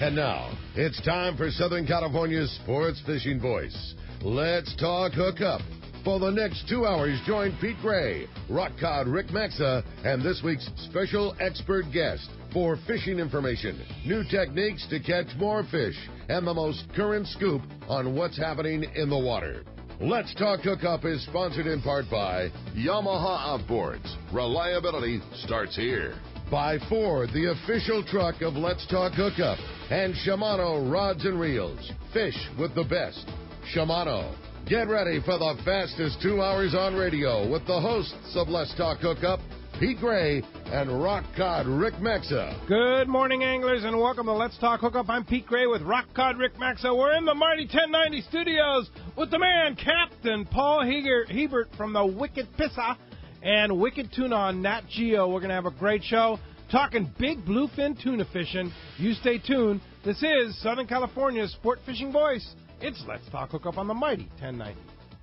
And now, it's time for Southern California's sports fishing voice. Let's talk hookup. For the next 2 hours, join Pete Gray, rock cod Rick Maxa, and this week's special expert guest for fishing information, new techniques to catch more fish, and the most current scoop on what's happening in the water. Let's Talk Hookup is sponsored in part by Yamaha Outboards. Reliability starts here. By Ford, the official truck of Let's Talk Hookup. And Shimano Rods and Reels. Fish with the best. Shimano. Get ready for the fastest 2 hours on radio with the hosts of Let's Talk Hookup, Pete Gray and Rock Cod Rick Maxa. Good morning, anglers, and welcome to Let's Talk Hookup. I'm Pete Gray with Rock Cod Rick Maxa. We're in the mighty 1090 studios with the man, Captain Paul Hebert from the Wicked Pissa and Wicked Tuna on Nat Geo. We're going to have a great show talking big bluefin tuna fishing. You stay tuned. This is Southern California's sport fishing voice. It's Let's Talk Hookup on the mighty 1090.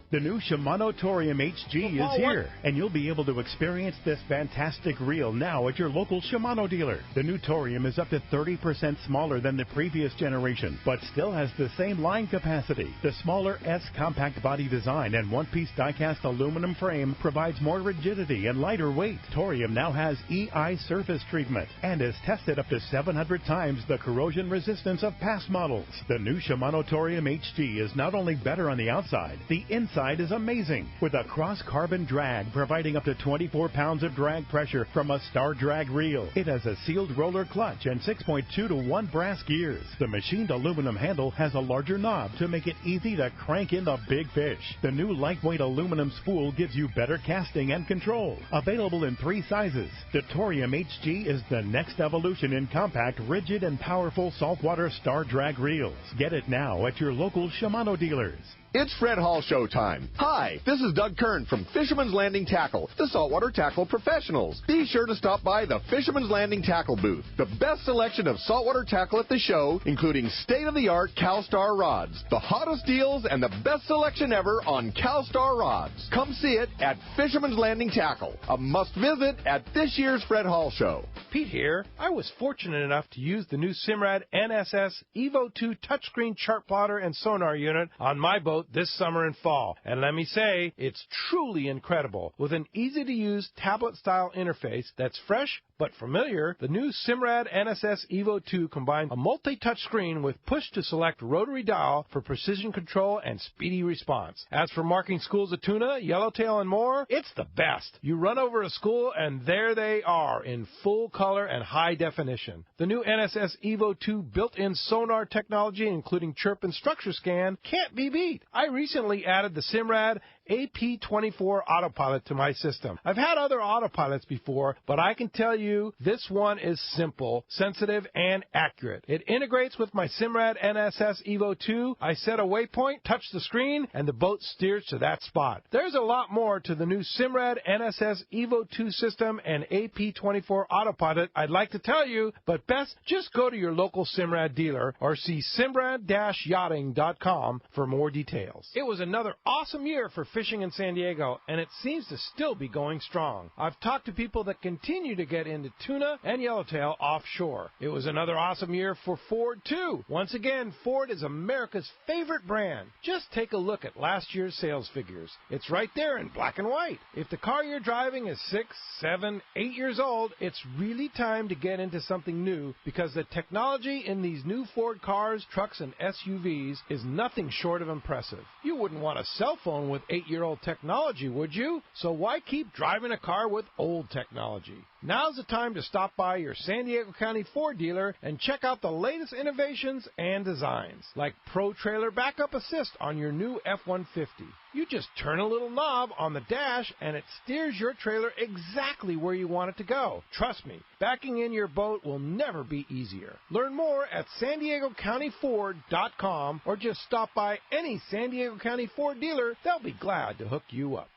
The new Shimano Torium HG is here, and you'll be able to experience this fantastic reel now at your local Shimano dealer. The new Torium is up to 30% smaller than the previous generation, but still has the same line capacity. The smaller S compact body design and one-piece die-cast aluminum frame provides more rigidity and lighter weight. Torium now has EI surface treatment and is tested up to 700 times the corrosion resistance of past models. The new Shimano Torium HG is not only better on the outside, the inside is amazing, with a cross-carbon drag providing up to 24 pounds of drag pressure from a Star Drag reel. It has a sealed roller clutch and 6.2 to 1 brass gears. The machined aluminum handle has a larger knob to make it easy to crank in the big fish. The new lightweight aluminum spool gives you better casting and control. Available in 3 sizes, the Torium HG is the next evolution in compact, rigid, and powerful saltwater Star Drag reels. Get it now at your local Shimano dealers. It's Fred Hall show time. Hi, this is Doug Kern from Fisherman's Landing Tackle, the saltwater tackle professionals. Be sure to stop by the Fisherman's Landing Tackle booth. The best selection of saltwater tackle at the show, including state-of-the-art CalStar rods, the hottest deals, and the best selection ever on CalStar rods. Come see it at Fisherman's Landing Tackle, a must-visit at this year's Fred Hall show. Pete here. I was fortunate enough to use the new Simrad NSS Evo 2 touchscreen chart plotter and sonar unit on my boat this summer and fall. And let me say, it's truly incredible. With an easy-to-use tablet-style interface that's fresh but familiar, the new Simrad NSS Evo 2 combines a multi-touch screen with push-to-select rotary dial for precision control and speedy response. As for marking schools of tuna, yellowtail, and more, it's the best. You run over a school, and there they are in full color and high definition. The new NSS Evo 2 built-in sonar technology, including chirp and structure scan, can't be beat. I recently added the Simrad AP24 autopilot to my system. I've had other autopilots before, but I can tell you this one is simple, sensitive, and accurate. It integrates with my Simrad NSS Evo 2. I set a waypoint, touch the screen, and the boat steers to that spot. There's a lot more to the new Simrad NSS Evo 2 system and AP24 autopilot I'd like to tell you, but best just go to your local Simrad dealer or see simrad-yachting.com for more details. It was another awesome year for fishing in San Diego, and it seems to still be going strong. I've talked to people that continue to get into tuna and yellowtail offshore. It was another awesome year for Ford, too. Once again, Ford is America's favorite brand. Just take a look at last year's sales figures. It's right there in black and white. If the car you're driving is 6, 7, 8 years old, it's really time to get into something new, because the technology in these new Ford cars, trucks, and SUVs is nothing short of impressive. You wouldn't want a cell phone with 8-year-old technology, would you? So why keep driving a car with old technology? Now's the time to stop by your San Diego County Ford dealer and check out the latest innovations and designs, like Pro Trailer Backup Assist on your new F-150. You just turn a little knob on the dash and it steers your trailer exactly where you want it to go. Trust me, backing in your boat will never be easier. Learn more at SanDiegoCountyFord.com or just stop by any San Diego County Ford dealer. They'll be glad to hook you up.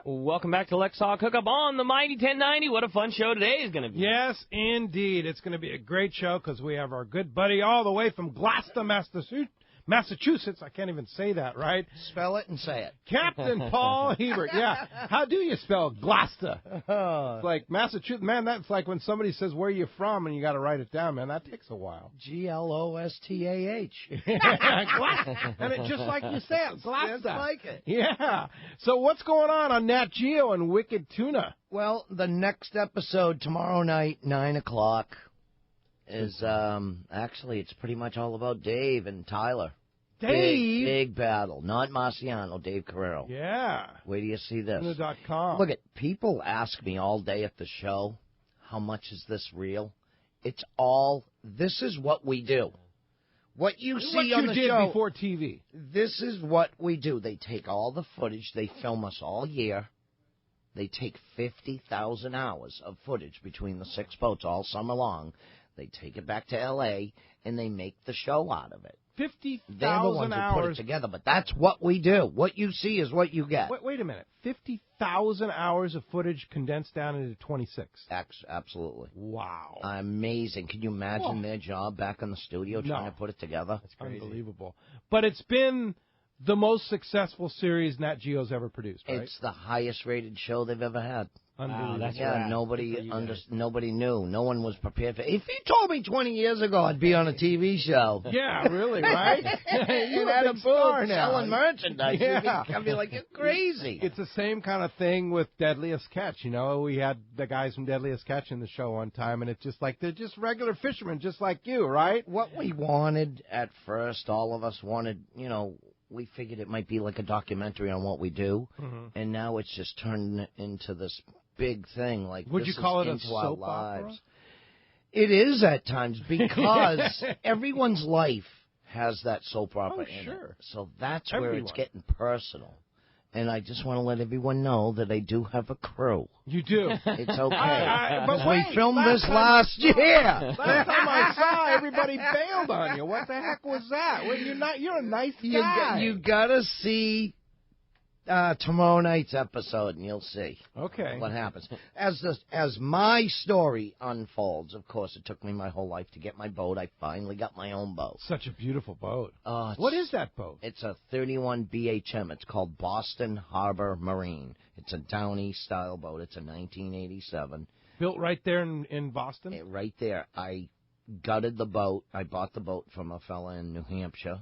Welcome back to Let's Talk Hookup on the Mighty 1090. What a fun show today is going to be. Yes, indeed. It's going to be a great show because we have our good buddy all the way from Gloucester, Massachusetts. I can't even say that, right? Spell it and say it. Captain Paul Hebert. Yeah. How do you spell Gloucester? It's like Massachusetts. Man, that's like when somebody says, where are you from? And you got to write it down, man. That takes a while. Glostah. And it just like you said, Gloucester. Just like it. Yeah. So what's going on Nat Geo and Wicked Tuna? Well, the next episode tomorrow night, 9 o'clock, is actually it's pretty much all about Dave and Tyler. Dave? Big battle. Not Marciano, Dave Carrero. Yeah. Wait till you see this. Tuna.com. Look, people ask me all day at the show, how much is this real? It's all, this is what we do. What you see on the show. What you did before TV. This is what we do. They take all the footage. They film us all year. They take 50,000 hours of footage between the 6 boats all summer long. They take it back to L.A., and they make the show out of it. 50,000 They're the ones hours. who put it together, but that's what we do. What you see is what you get. Wait a minute. 50,000 hours of footage condensed down into 26. Absolutely. Wow. Amazing. Can you imagine their job back in the studio trying to put it together? That's crazy. Unbelievable. But it's been the most successful series Nat Geo's ever produced, right? It's the highest rated show they've ever had. Unbelievable. Wow, that's nobody knew. No one was prepared for it. If you told me 20 years ago I'd be on a TV show. Yeah, really, right? You had a booth selling merchandise. Yeah. I'd be like, you're crazy. It's the same kind of thing with Deadliest Catch. You know, we had the guys from Deadliest Catch in the show one time, and it's just like they're just regular fishermen, just like you, right? What we wanted at first, all of us wanted, we figured it might be like a documentary on what we do, and now it's just turned into this big thing. Like, would you call it a soap opera? It is at times because everyone's life has that soap opera in it. So that's where it's getting personal. And I just want to let everyone know that I do have a crew. You do. It's okay. But we filmed this last year. Last time I saw, everybody bailed on you. What the heck was that? Well, you're a nice guy. You gotta see tomorrow night's episode, and you'll see. Okay. What happens as my story unfolds? Of course, it took me my whole life to get my boat. I finally got my own boat. Such a beautiful boat. What is that boat? It's a 31 BHM. It's called Boston Harbor Marine. It's a Downey style boat. It's a 1987. Built right there in Boston. Right there. I gutted the boat. I bought the boat from a fella in New Hampshire.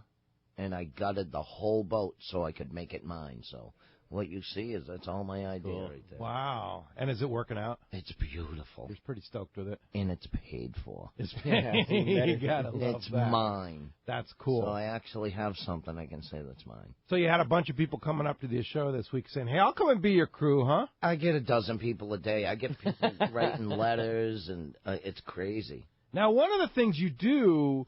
And I gutted the whole boat so I could make it mine. So what you see is that's all my idea right there. Wow. And is it working out? It's beautiful. He's pretty stoked with it. And it's paid for. It's paid. You gotta love it's that. mine. That's cool. So I actually have something I can say that's mine. So you had a bunch of people coming up to the show this week saying, hey, I'll come and be your crew, huh? I get 12 people a day. I get people writing letters, and it's crazy. Now, one of the things you do,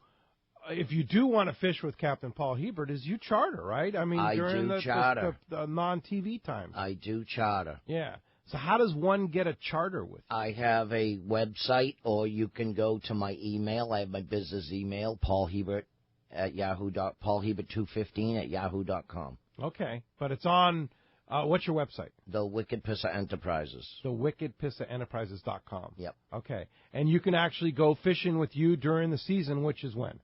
if you do want to fish with Captain Paul Hebert, is you charter, right? I mean, during the non-TV times. I do charter. Yeah. So how does one get a charter with you? I have a website, or you can go to my email. I have my business email, paulhebert at paulhebert215 at yahoo.com. Okay. But it's on, what's your website? The Wicked Pissa Enterprises. TheWickedPissaEnterprises.com. Yep. Okay. And you can actually go fishing with you during the season, which is when?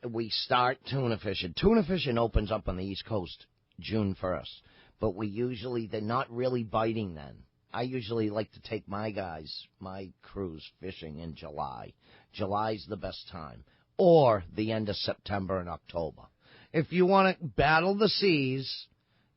We start tuna fishing. Tuna fishing opens up on the East Coast June 1st, but they're not really biting then. I usually like to take my crews fishing in July. July's the best time, or the end of September and October. If you want to battle the seas,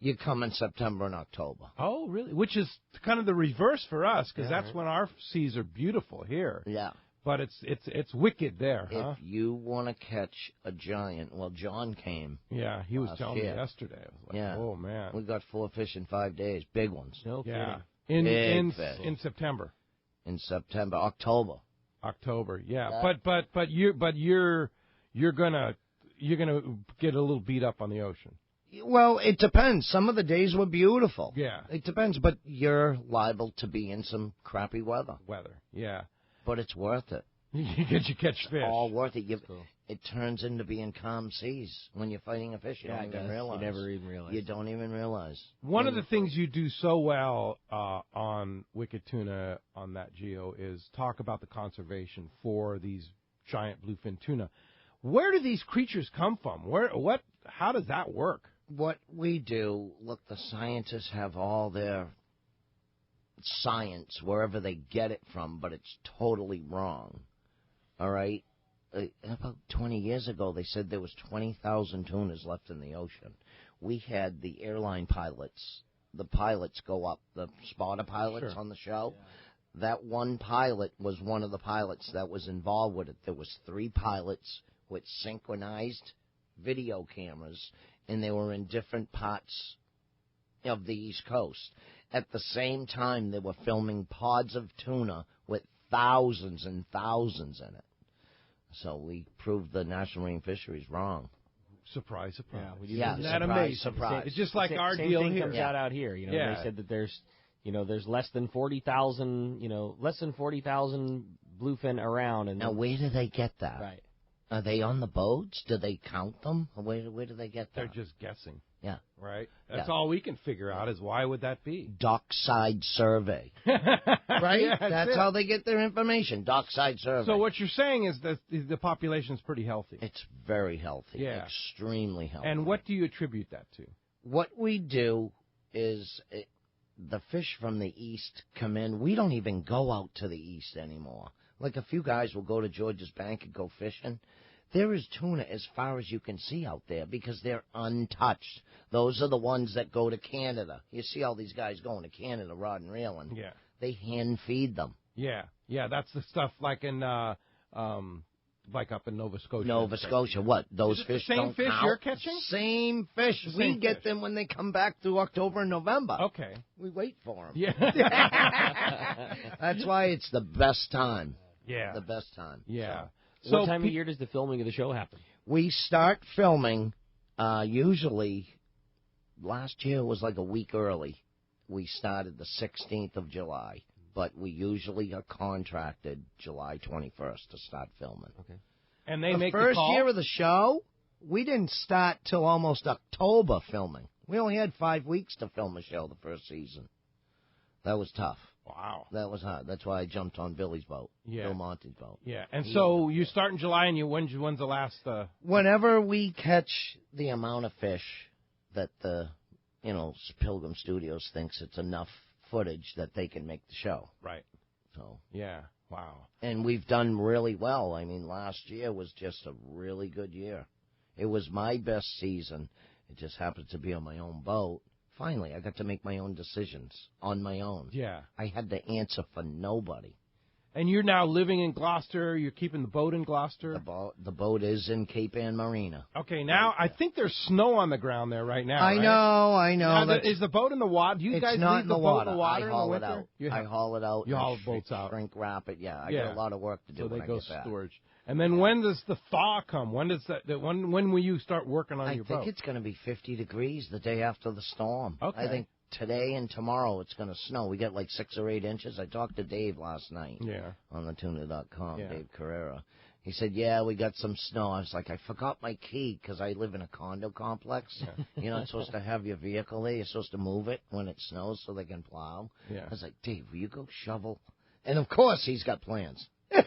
you come in September and October. Oh, really? Which is kind of the reverse for us, because that's when our seas are beautiful here. Yeah. But it's wicked there, huh? If you want to catch a giant, well, John came. Yeah, he was telling me yesterday. I was like, oh, man. We got 4 fish in 5 days, big ones. No kidding. In September. In September, October, yeah. But you're gonna get a little beat up on the ocean. Well, it depends. Some of the days were beautiful. Yeah. It depends, but you're liable to be in some crappy weather. Yeah. But it's worth it. You catch fish. All worth it. It turns into being calm seas when you're fighting a fish. You don't even realize. You never even realize. You don't even realize. One of the things you do so well on Wicked Tuna on Nat Geo is talk about the conservation for these giant bluefin tuna. Where do these creatures come from? How does that work? What we do, look, the scientists have all their science wherever they get it from, but it's totally wrong. All right? About 20 years ago, they said there was 20,000 tunas left in the ocean. We had the airline pilots. The pilots go up, the spotter pilots on the show. Yeah. That one pilot was one of the pilots that was involved with it. There was 3 pilots with synchronized video cameras, and they were in different parts of the East Coast. At the same time, they were filming pods of tuna with thousands and thousands in it. So we proved the National Marine Fisheries wrong. Surprise, surprise. Yeah, isn't that amazing? Surprise. It's just like our same deal thing here. comes out here. You know, they said that there's less than 40,000, less than 40,000 bluefin around. And now, where do they get that? Right. Are they on the boats? Do they count them? Where do they get that? They're just guessing. Yeah. Right? That's all we can figure out is why would that be? Dockside survey. Right? Yeah, that's how they get their information. Dockside survey. So what you're saying is that the population's pretty healthy. It's very healthy. Yeah. Extremely healthy. And what do you attribute that to? What we do is the fish from the east come in. We don't even go out to the east anymore. Like a few guys will go to George's Bank and go fishing. There is tuna as far as you can see out there because they're untouched. Those are the ones that go to Canada. You see all these guys going to Canada, rod and reeling. Yeah. They hand feed them. Yeah. That's the stuff like in like up in Nova Scotia. Nova Scotia, what? Those fish the same don't fish count? you're catching? Same fish. We get them when they come back through October and November. Okay. We wait for them. Yeah. That's why it's the best time. Yeah. The best time. Yeah. So what time of year does the filming of the show happen? We start filming usually, last year was like a week early. We started the 16th of July, but we usually are contracted July 21st to start filming. Okay. And they the make first the call? year of the show, we didn't start till almost October filming. We only had 5 weeks to film a show the first season. That was tough. Wow. That was hard. That's why I jumped on Billy's boat, Bill Monty's boat. Yeah. And so you start in July, and when's the last? Whenever we catch the amount of fish that the, Pilgrim Studios thinks it's enough footage that they can make the show. Right. So. Yeah. Wow. And we've done really well. I mean, last year was just a really good year. It was my best season. It just happened to be on my own boat. Finally, I got to make my own decisions on my own. Yeah. I had to answer for nobody. And you're now living in Gloucester. You're keeping the boat in Gloucester. The boat is in Cape Ann Marina. Okay, now I think there's snow on the ground there right now. I know. Now, is the boat in the water? Do you guys leave the boat in the water? I haul it out. I haul it out. You haul the boats out. Shrink wrap it. Yeah, I got a lot of work to do. So they when go I get back. storage. And then when does the thaw come? When does when will you start working on your boat? I think it's going to be 50 degrees the day after the storm. Okay. I think today and tomorrow it's going to snow. We get like 6 or 8 inches. I talked to Dave last night on the Tuna.com, Dave Carrera. He said, we got some snow. I was like, I forgot my key because I live in a condo complex. You're not supposed to have your vehicle there. You're supposed to move it when it snows so they can plow. I was like, Dave, will you go shovel? And, of course, he's got plans. I'm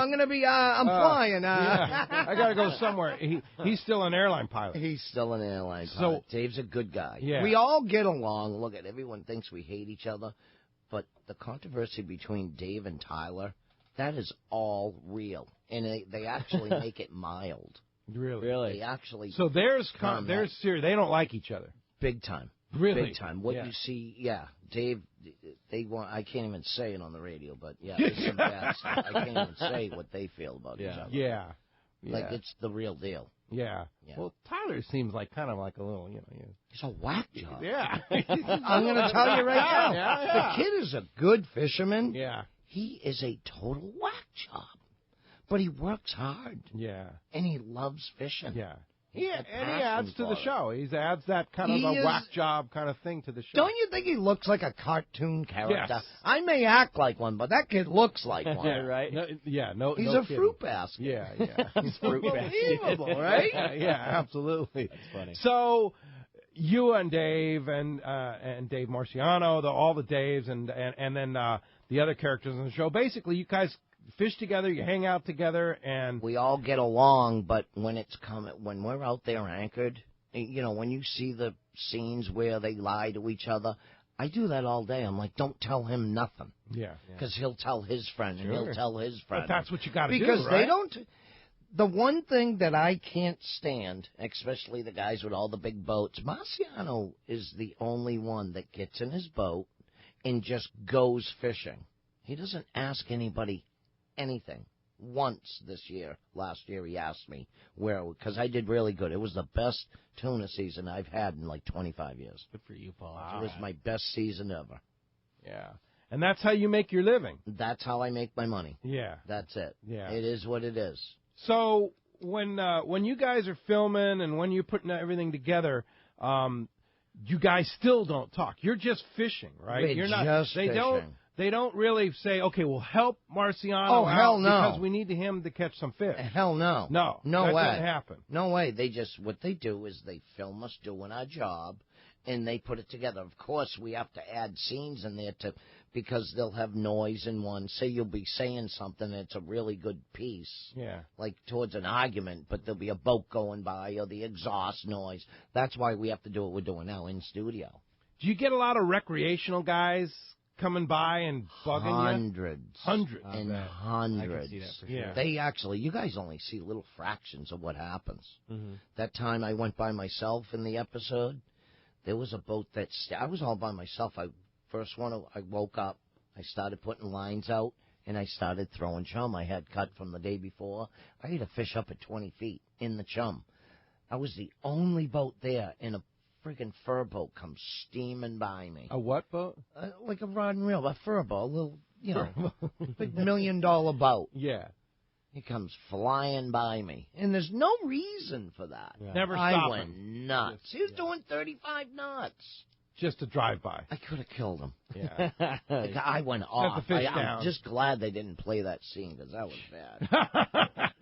going to be, I'm flying. I got to go somewhere. He's still an airline pilot. He's still an airline pilot. So, Dave's a good guy. Yeah. We all get along. Look, everyone thinks we hate each other, but the controversy between Dave and Tyler, that is all real. And they actually make it mild. Really? They actually. So there's serious. They don't like each other. Big time. Really? Big time. What you see, Dave, they want. I can't even say it on the radio, but there's some bad stuff. I can't even say what they feel about each other. Yeah. Like it's the real deal. Yeah. Well, Tyler seems like kind of like a little, He's a whack job. Yeah. I'm going to tell you right now. The kid is a good fisherman. Yeah. He is a total whack job. But he works hard. Yeah. And he loves fishing. Yeah. He adds to the show. He adds that kind of a whack job kind of thing to the show. Don't you think he looks like a cartoon character? Yes. I may act like one, but that kid looks like one. Right? He's a fruit basket. Yeah. He's fruit basket. Unbelievable, right? Yeah, absolutely. That's funny. So you and Dave and Dave Marciano, all the Daves and then the other characters on the show, basically you guys fish together, you hang out together, and we all get along. But when when we're out there anchored, when you see the scenes where they lie to each other, I do that all day. I'm like, don't tell him nothing. Yeah. Because he'll tell his friend, and he'll tell his friend. But that's what you got to do, because right? they don't. The one thing that I can't stand, especially the guys with all the big boats, Marciano is the only one that gets in his boat and just goes fishing. He doesn't ask anybody anything. Once this year, last year, he asked me because I did really good. It was the best tuna season I've had in like 25 years. Good for you, Paul. It was my best season ever. Yeah. And that's how you make your living. That's how I make my money. Yeah. That's it. Yeah. It is what it is. So when you guys are filming and when you're putting everything together, you guys still don't talk. You're just fishing, right? You're not just fishing. They don't really say, okay, well, help Marciano out hell no. because because we need him to catch some fish. Hell no. No that way. Doesn't happen. No way. What they do is they film us doing our job, and they put it together. Of course, we have to add scenes in there because they'll have noise in one. Say you'll be saying something, and it's a really good piece. Yeah. Like towards an argument, but there'll be a boat going by or the exhaust noise. That's why we have to do what we're doing now in studio. Do you get a lot of recreational guys coming by and bugging Hundreds. you? Hundreds. And hundreds. I can see that for sure. Yeah. They actually, you guys only see little fractions of what happens. Mm-hmm. That time I went by myself in the episode, there was a boat I was all by myself. I woke up, I started putting lines out, and I started throwing chum I had cut from the day before. I had a fish up at 20 feet in the chum. I was the only boat there, and a freaking fur boat comes steaming by me. A what boat? Like a rod and reel, a fur boat, a little, big $1 million boat. Yeah. He comes flying by me, and there's no reason for that. Yeah. Never stop I went him. nuts. He was doing 35 knots. Just a drive-by. I could have killed him. Yeah. I went off. the fish I'm down. just glad they didn't play that scene because that was bad.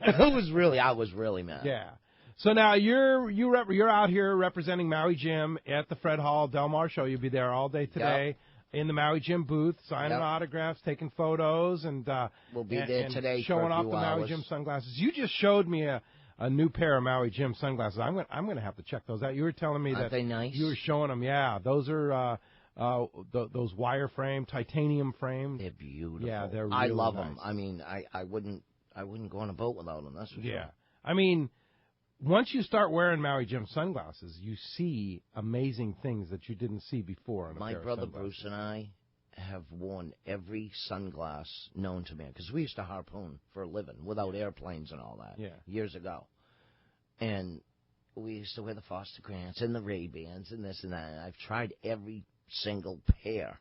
I was really mad. Yeah. So now you're out here representing Maui Jim at the Fred Hall Del Mar show. You'll be there all day today in the Maui Jim booth, signing autographs, taking photos, and we'll be there today showing for a off few the hours. Maui Jim sunglasses. You just showed me a new pair of Maui Jim sunglasses. I'm going to have to check those out. You were telling me Aren't that they nice? You were showing them. Yeah, those are those wire frame, titanium frame. They're beautiful. Yeah, they're really I love nice. them. I mean, I wouldn't go on a boat without them. That's for sure. Yeah, I mean, once you start wearing Maui Jim sunglasses, you see amazing things that you didn't see before. In a My pair of brother sunglasses. Bruce and I have worn every sunglass known to man because we used to harpoon for a living without airplanes and all that years ago. And we used to wear the Foster Grants and the Ray-Bans and this and that. And I've tried every single pair.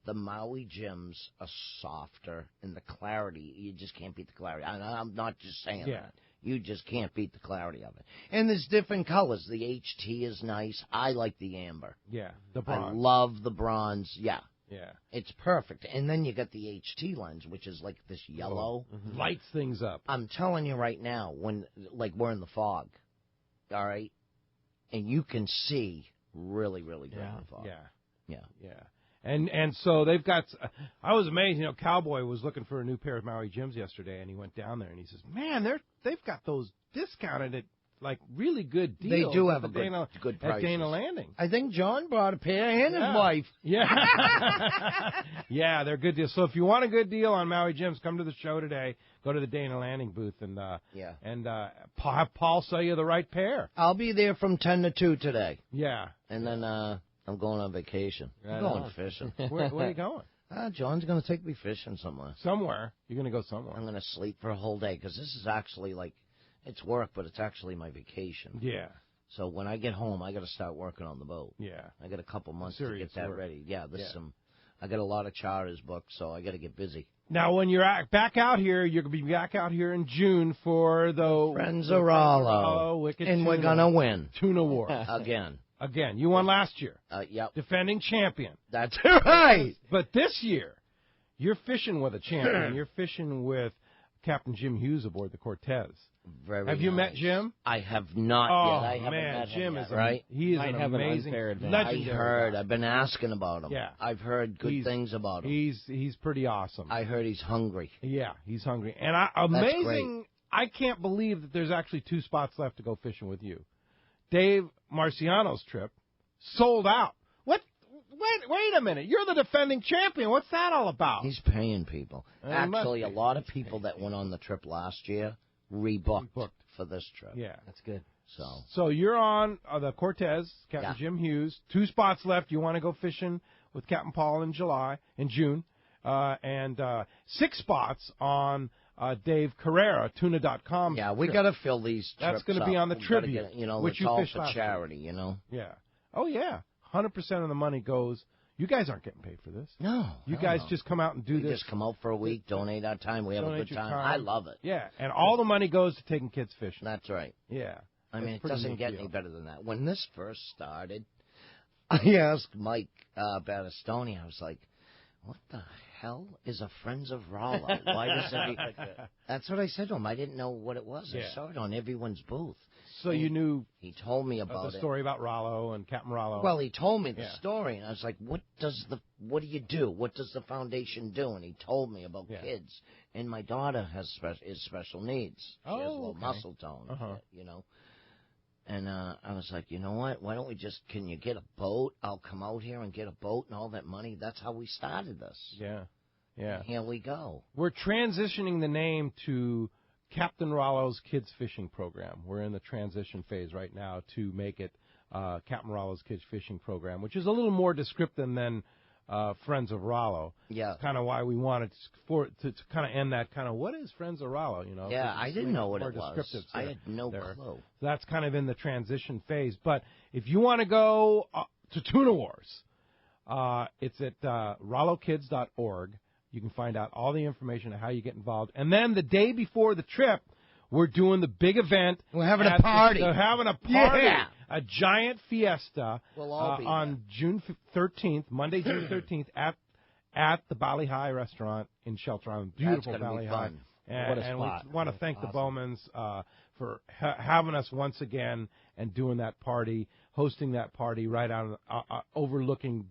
The Maui Jims are softer, and the clarity, you just can't beat the clarity. I'm not just saying that. You just can't beat the clarity of it. And there's different colors. The HT is nice. I like the amber. Yeah, the bronze. I love the bronze. Yeah. Yeah. It's perfect. And then you got the HT lens, which is like this yellow. Lights things up. I'm telling you right now, when we're in the fog, all right, and you can see really, really good in the fog. Yeah. And so they've got. I was amazed. Cowboy was looking for a new pair of Maui Jims yesterday, and he went down there and he says, "Man, they've got those discounted at like really good deals." They do have good prices. at Dana Landing. I think John bought a pair and his wife. Yeah, yeah, they're good deals. So if you want a good deal on Maui Jims, come to the show today. Go to the Dana Landing booth and have Paul sell you the right pair. I'll be there from 10 to 2 today. Yeah, and then I'm going on vacation. I'm going fishing. Where are you going? John's going to take me fishing somewhere. Somewhere? You're going to go somewhere? I'm going to sleep for a whole day because this is actually it's work, but it's actually my vacation. Yeah. So when I get home, I got to start working on the boat. Yeah. I got a couple months to get that ready. Yeah, I got a lot of charters booked, so I got to get busy. Now, when you're back out here, you're going to be back out here in June for the Frenzarolo. And we're going to win. Tuna War. Again. You won last year. Yep. Defending champion. That's right. But this year, you're fishing with a champion. You're fishing with Captain Jim Hughes aboard the Cortez. Have you met Jim? I have not yet. I haven't met Jim him is yet, right? He is an amazing, legendary. I heard. I've been asking about him. Yeah. I've heard good things about him. He's pretty awesome. I heard he's hungry. Yeah, he's hungry. And amazing. I can't believe that there's actually 2 spots left to go fishing with you. Dave Marciano's trip sold out. What? Wait a minute. You're the defending champion. What's that all about? He's paying people. Actually, a lot of people that went on the trip last year rebooked for this trip. Yeah. That's good. So you're on the Cortez, Captain Jim Hughes. 2 spots left. You want to go fishing with Captain Paul in June. And 6 spots on Dave Carrera, Tuna.com. Yeah, we got to fill these trips. That's going to be on the tribute, which it's you all fished for charity, Yeah. Oh, yeah. 100% of the money goes. You guys aren't getting paid for this. No. You guys just come out and do we this. just come out for a week, donate our time. We have a good time. I love it. Yeah, and all the money goes to taking kids fishing. That's right. Yeah. I mean, it doesn't get any better than that. When this first started, I asked Mike Battistoni, I was like, what the hell is a Friends of Rollo? Why does That's what I said to him. I didn't know what it was. I saw it on everyone's booth. So you knew he told me about the story about Rollo and Captain Rollo. Well, he told me the story, and I was like, what do you do? What does the foundation do? And he told me about kids. And my daughter has special needs. She has low muscle tone, And I was like, you know what? Why don't we can you get a boat? I'll come out here and get a boat and all that money. That's how we started this. Yeah. Yeah. And here we go. We're transitioning the name to Captain Rollo's Kids Fishing Program. We're in the transition phase right now to make it Captain Rollo's Kids Fishing Program, which is a little more descriptive than Friends of Rollo. Yeah. That's kind of why we wanted to kind of end that kind of, what is Friends of Rollo? Yeah, I didn't know what it was. I had no clue. So that's kind of in the transition phase. But if you want to go to Tuna Wars, it's at rollokids.org. You can find out all the information on how you get involved. And then the day before the trip, we're doing the big event. We're having a party. We're having a party. Yeah. A giant fiesta we'll all be on June 13th, Monday, June 13th, at the Valley High restaurant in Shelter Island. Beautiful Valley High. And we want to thank the Bowmans for having us once again and doing that party, hosting that party right out overlooking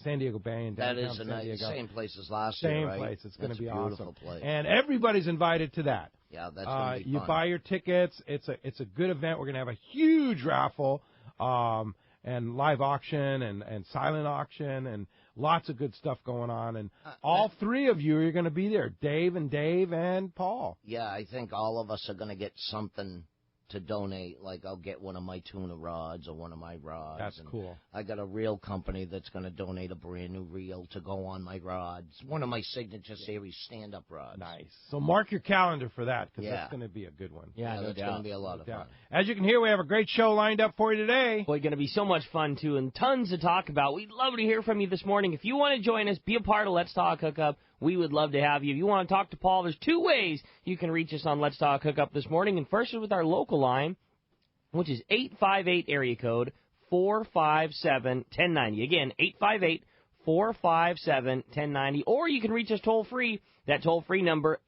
San Diego Bay and downtown That is San Diego. Same place as last year, right? Same place. It's going to be a beautiful awesome. Place. And everybody's invited to that. Yeah, that's going to be fun. You buy your tickets. It's a good event. We're going to have a huge raffle and live auction and silent auction and lots of good stuff going on. And all 3 of you are going to be there, Dave and Paul. Yeah, I think all of us are going to get something to donate. Like I'll get one of my tuna rods or one of my rods. That's cool. I got a reel company that's going to donate a brand new reel to go on my rods. One of my signature series stand-up rods. Nice. So mark your calendar for that because that's going to be a good one. Yeah, that's going to be a lot of fun. As you can hear, we have a great show lined up for you today. Boy, going to be so much fun, too, and tons to talk about. We'd love to hear from you this morning. If you want to join us, be a part of Let's Talk Hookup, we would love to have you. If you want to talk to Paul, there's 2 ways you can reach us on Let's Talk Hookup this morning. And first is with our local line, which is 858 area code 457-1090. Again, 858-457-1090. Or you can reach us toll-free. That toll-free number,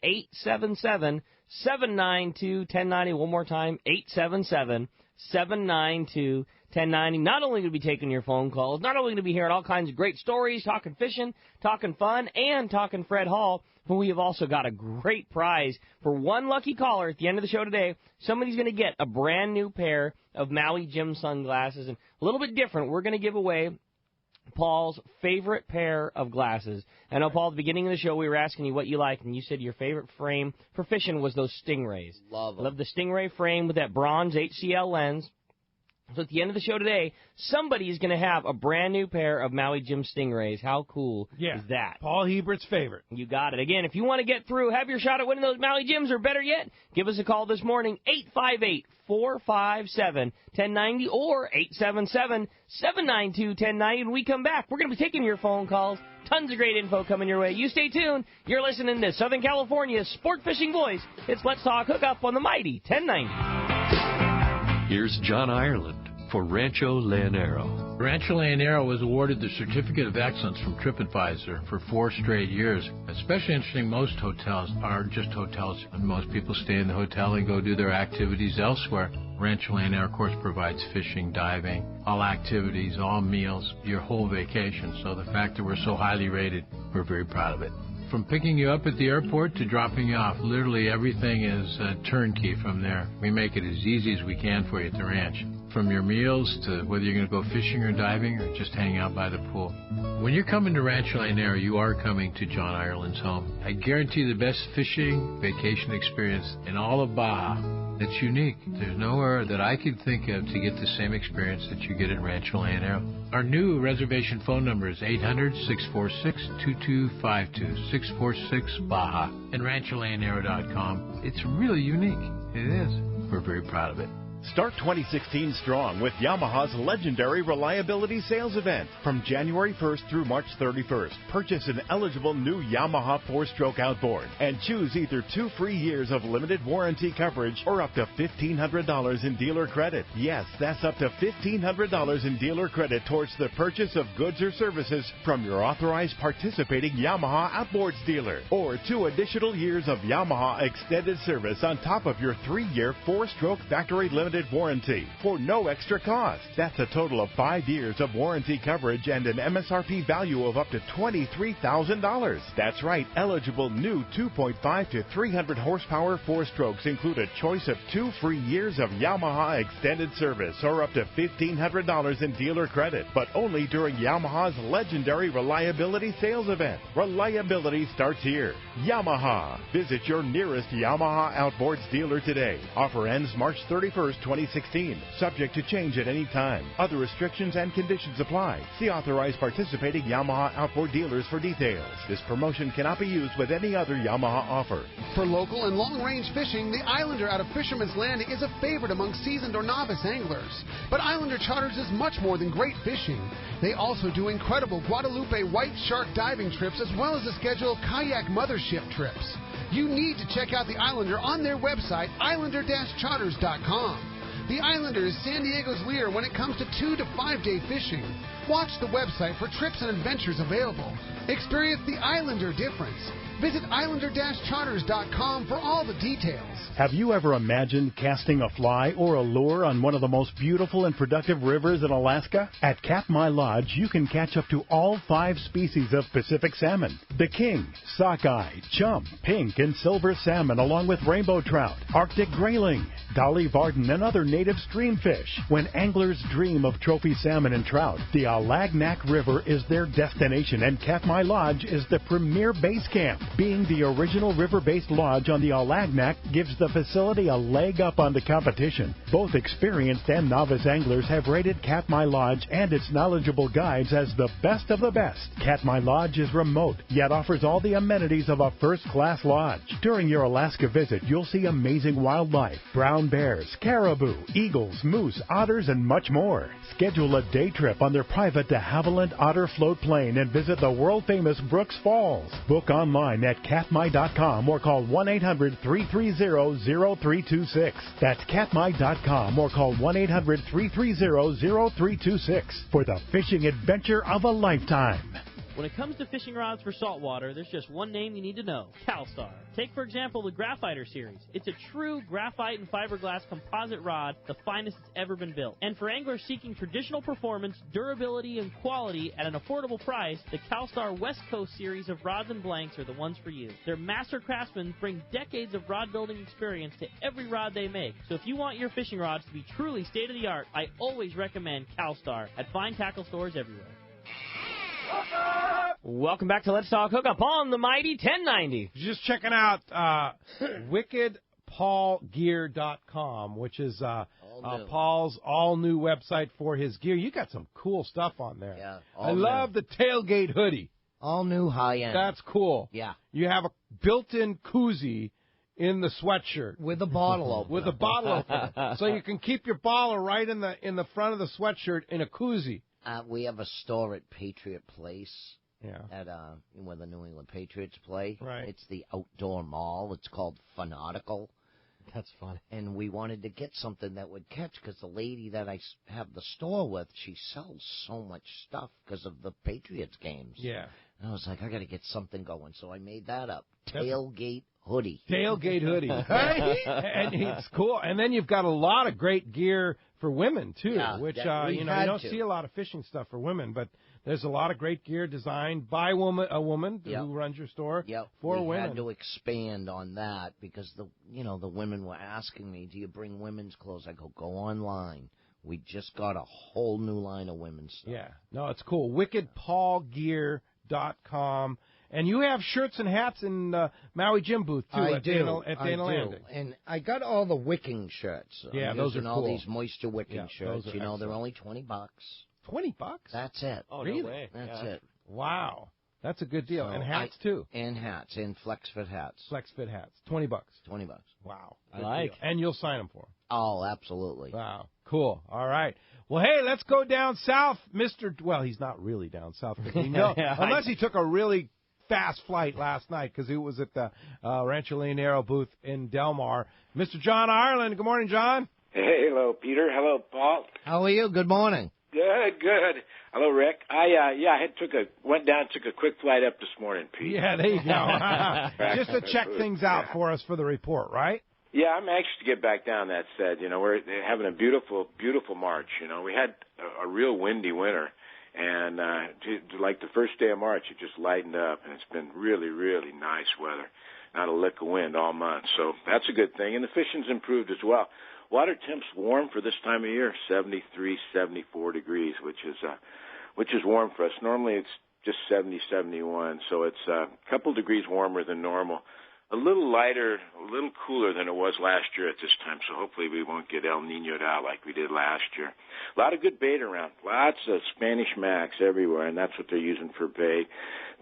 877-792-1090. One more time, 877-792-1090. Not only going to be taking your phone calls, not only going to be hearing all kinds of great stories, talking fishing, talking fun, and talking Fred Hall, but we have also got a great prize for one lucky caller at the end of the show today. Somebody's going to get a brand new pair of Maui Jim sunglasses, and a little bit different. We're going to give away Paul's favorite pair of glasses. I know, Paul, at the beginning of the show, we were asking you what you like, and you said your favorite frame for fishing was those Stingrays. Love them. Love the Stingray frame with that bronze HCL lens. So at the end of the show today, somebody is going to have a brand new pair of Maui Jim Stingrays. How cool is that? Paul Hebert's favorite. You got it. Again, if you want to get through, have your shot at winning those Maui Jims, or better yet, give us a call this morning, 858-457-1090 or 877-792-1090. When we come back, we're going to be taking your phone calls. Tons of great info coming your way. You stay tuned. You're listening to Southern California's sport fishing voice. It's Let's Talk Hookup on the mighty 1090. Here's John Ireland for Rancho Leonero. Rancho Leonero was awarded the Certificate of Excellence from TripAdvisor for 4 straight years. Especially interesting, most hotels are just hotels, and most people stay in the hotel and go do their activities elsewhere. Rancho Leonero, of course, provides fishing, diving, all activities, all meals, your whole vacation. So the fact that we're so highly rated, we're very proud of it. From picking you up at the airport to dropping you off, literally everything is turnkey from there. We make it as easy as we can for you at the ranch. From your meals to whether you're going to go fishing or diving or just hang out by the pool. When you're coming to Rancho Leonero, you are coming to John Ireland's home. I guarantee the best fishing vacation experience in all of Baja. It's unique. There's nowhere that I could think of to get the same experience that you get at Rancho Leonero. Our new reservation phone number is 800-646-2252, 646-BAJA, and RanchoLeonero.com. It's really unique. It is. We're very proud of it. Start 2016 strong with Yamaha's legendary reliability sales event. From January 1st through March 31st, purchase an eligible new Yamaha 4-stroke outboard and choose either 2 free years of limited warranty coverage or up to $1,500 in dealer credit. Yes, that's up to $1,500 in dealer credit towards the purchase of goods or services from your authorized participating Yamaha outboards dealer. Or 2 additional years of Yamaha extended service on top of your 3-year 4-stroke factory limited warranty for no extra cost. That's a total of 5 years of warranty coverage and an MSRP value of up to $23,000. That's right, eligible new 2.5 to 300 horsepower 4-strokes include a choice of 2 free years of Yamaha extended service or up to $1,500 in dealer credit, but only during Yamaha's legendary reliability sales event. Reliability starts here. Yamaha. Visit your nearest Yamaha outboards dealer today. Offer ends March 31st, 2016. Subject to change at any time. Other restrictions and conditions apply. See authorized participating Yamaha outboard dealers for details. This promotion cannot be used with any other Yamaha offer. For local and long-range fishing, the Islander out of Fisherman's Landing is a favorite among seasoned or novice anglers. But Islander Charters is much more than great fishing. They also do incredible Guadalupe white shark diving trips as well as a schedule of kayak mothership trips. You need to check out the Islander on their website, islander-charters.com. The Islander is San Diego's leader when it comes to 2 to 5 day fishing. Watch the website for trips and adventures available. Experience the Islander difference. Visit islander-charters.com for all the details. Have you ever imagined casting a fly or a lure on one of the most beautiful and productive rivers in Alaska? At Katmai Lodge, you can catch up to all 5 species of Pacific salmon. The king, sockeye, chum, pink, and silver salmon, along with rainbow trout, Arctic grayling, Dolly Varden, and other native stream fish. When anglers dream of trophy salmon and trout, the Alagnak River is their destination, and Katmai Lodge is the premier base camp. Being the original river-based lodge on the Alagnak gives the facility a leg up on the competition. Both experienced and novice anglers have rated Katmai Lodge and its knowledgeable guides as the best of the best. Katmai Lodge is remote, yet offers all the amenities of a first-class lodge. During your Alaska visit, you'll see amazing wildlife, brown bears, caribou, eagles, moose, otters, and much more. Schedule a day trip on their private de Havilland Otter Float Plane and visit the world-famous Brooks Falls. Book online at katmai.com or call 1-800-330-0326. That's katmai.com or call 1-800-330-0326 for the fishing adventure of a lifetime. When it comes to fishing rods for saltwater, there's just one name you need to know, CalStar. Take, for example, the Graphiter series. It's a true graphite and fiberglass composite rod, the finest it's ever been built. And for anglers seeking traditional performance, durability, and quality at an affordable price, the CalStar West Coast series of rods and blanks are the ones for you. Their master craftsmen bring decades of rod building experience to every rod they make. So if you want your fishing rods to be truly state-of-the-art, I always recommend CalStar at fine tackle stores everywhere. Welcome back to Let's Talk Hookup on the mighty 1090. Just checking out wickedpaulgear.com, which is Paul's all-new website for his gear. You got some cool stuff on there. Yeah, I love the tailgate hoodie. All new high-end. That's cool. Yeah. You have a built-in koozie in the sweatshirt. With a bottle opener. With a bottle opener. So you can keep your bottle right in the front of the sweatshirt in a koozie. We have a store at Patriot Place. Yeah. At where the New England Patriots play. Right. It's the outdoor mall. It's called Fanatical. That's funny. And we wanted to get something that would catch because the lady that I have the store with, she sells so much stuff because of the Patriots games. Yeah. And I was like, I got to get something going. So I made that up. Tailgate hoodie. Tailgate hoodie. And it's cool. And then you've got a lot of great gear for women, too, which, you don't see a lot of fishing stuff for women, but there's a lot of great gear designed by a woman who runs your store for women. We had to expand on that because the women were asking me, do you bring women's clothes? I go online. We just got a whole new line of women's stuff. Yeah. No, it's cool. WickedPaulGear.com. And you have shirts and hats in Maui Gym booth, too, at Dana Landing. And I got all the wicking shirts. Yeah, those are cool. All these moisture wicking shirts. They're only $20. $20? That's it. Oh, really? No way. That's it. Wow. That's a good deal. So and hats, too. And hats. And flex fit hats. Flex fit hats. $20. $20. Wow. I like. Deal. And you'll sign them for them. Oh, absolutely. Wow. Cool. All right. Well, hey, let's go down south, Mr. Well, he's not really down south. Unless he took a really fast flight last night because he was at the Rancho Leonero booth in Del Mar. Mr. John Ireland. Good morning, John. Hey, hello, Peter. Hello, Paul. How are you? Good morning. Good. Hello, Rick. I went down, took a quick flight up this morning, Pete. Yeah, there you go. Just to check things out for us for the report, right? Yeah, I'm anxious to get back down. That said, we're having a beautiful, beautiful March. We had a real windy winter. And like the first day of March, it just lightened up, and it's been really, really nice weather. Not a lick of wind all month, so that's a good thing. And the fishing's improved as well. Water temps warm for this time of year, 73, 74 degrees, which is warm for us. Normally it's just 70, 71, so it's a couple degrees warmer than normal. A little lighter, a little cooler than it was last year at this time, so hopefully we won't get El Niño'd out like we did last year. A lot of good bait around, lots of Spanish Max everywhere, and that's what they're using for bait.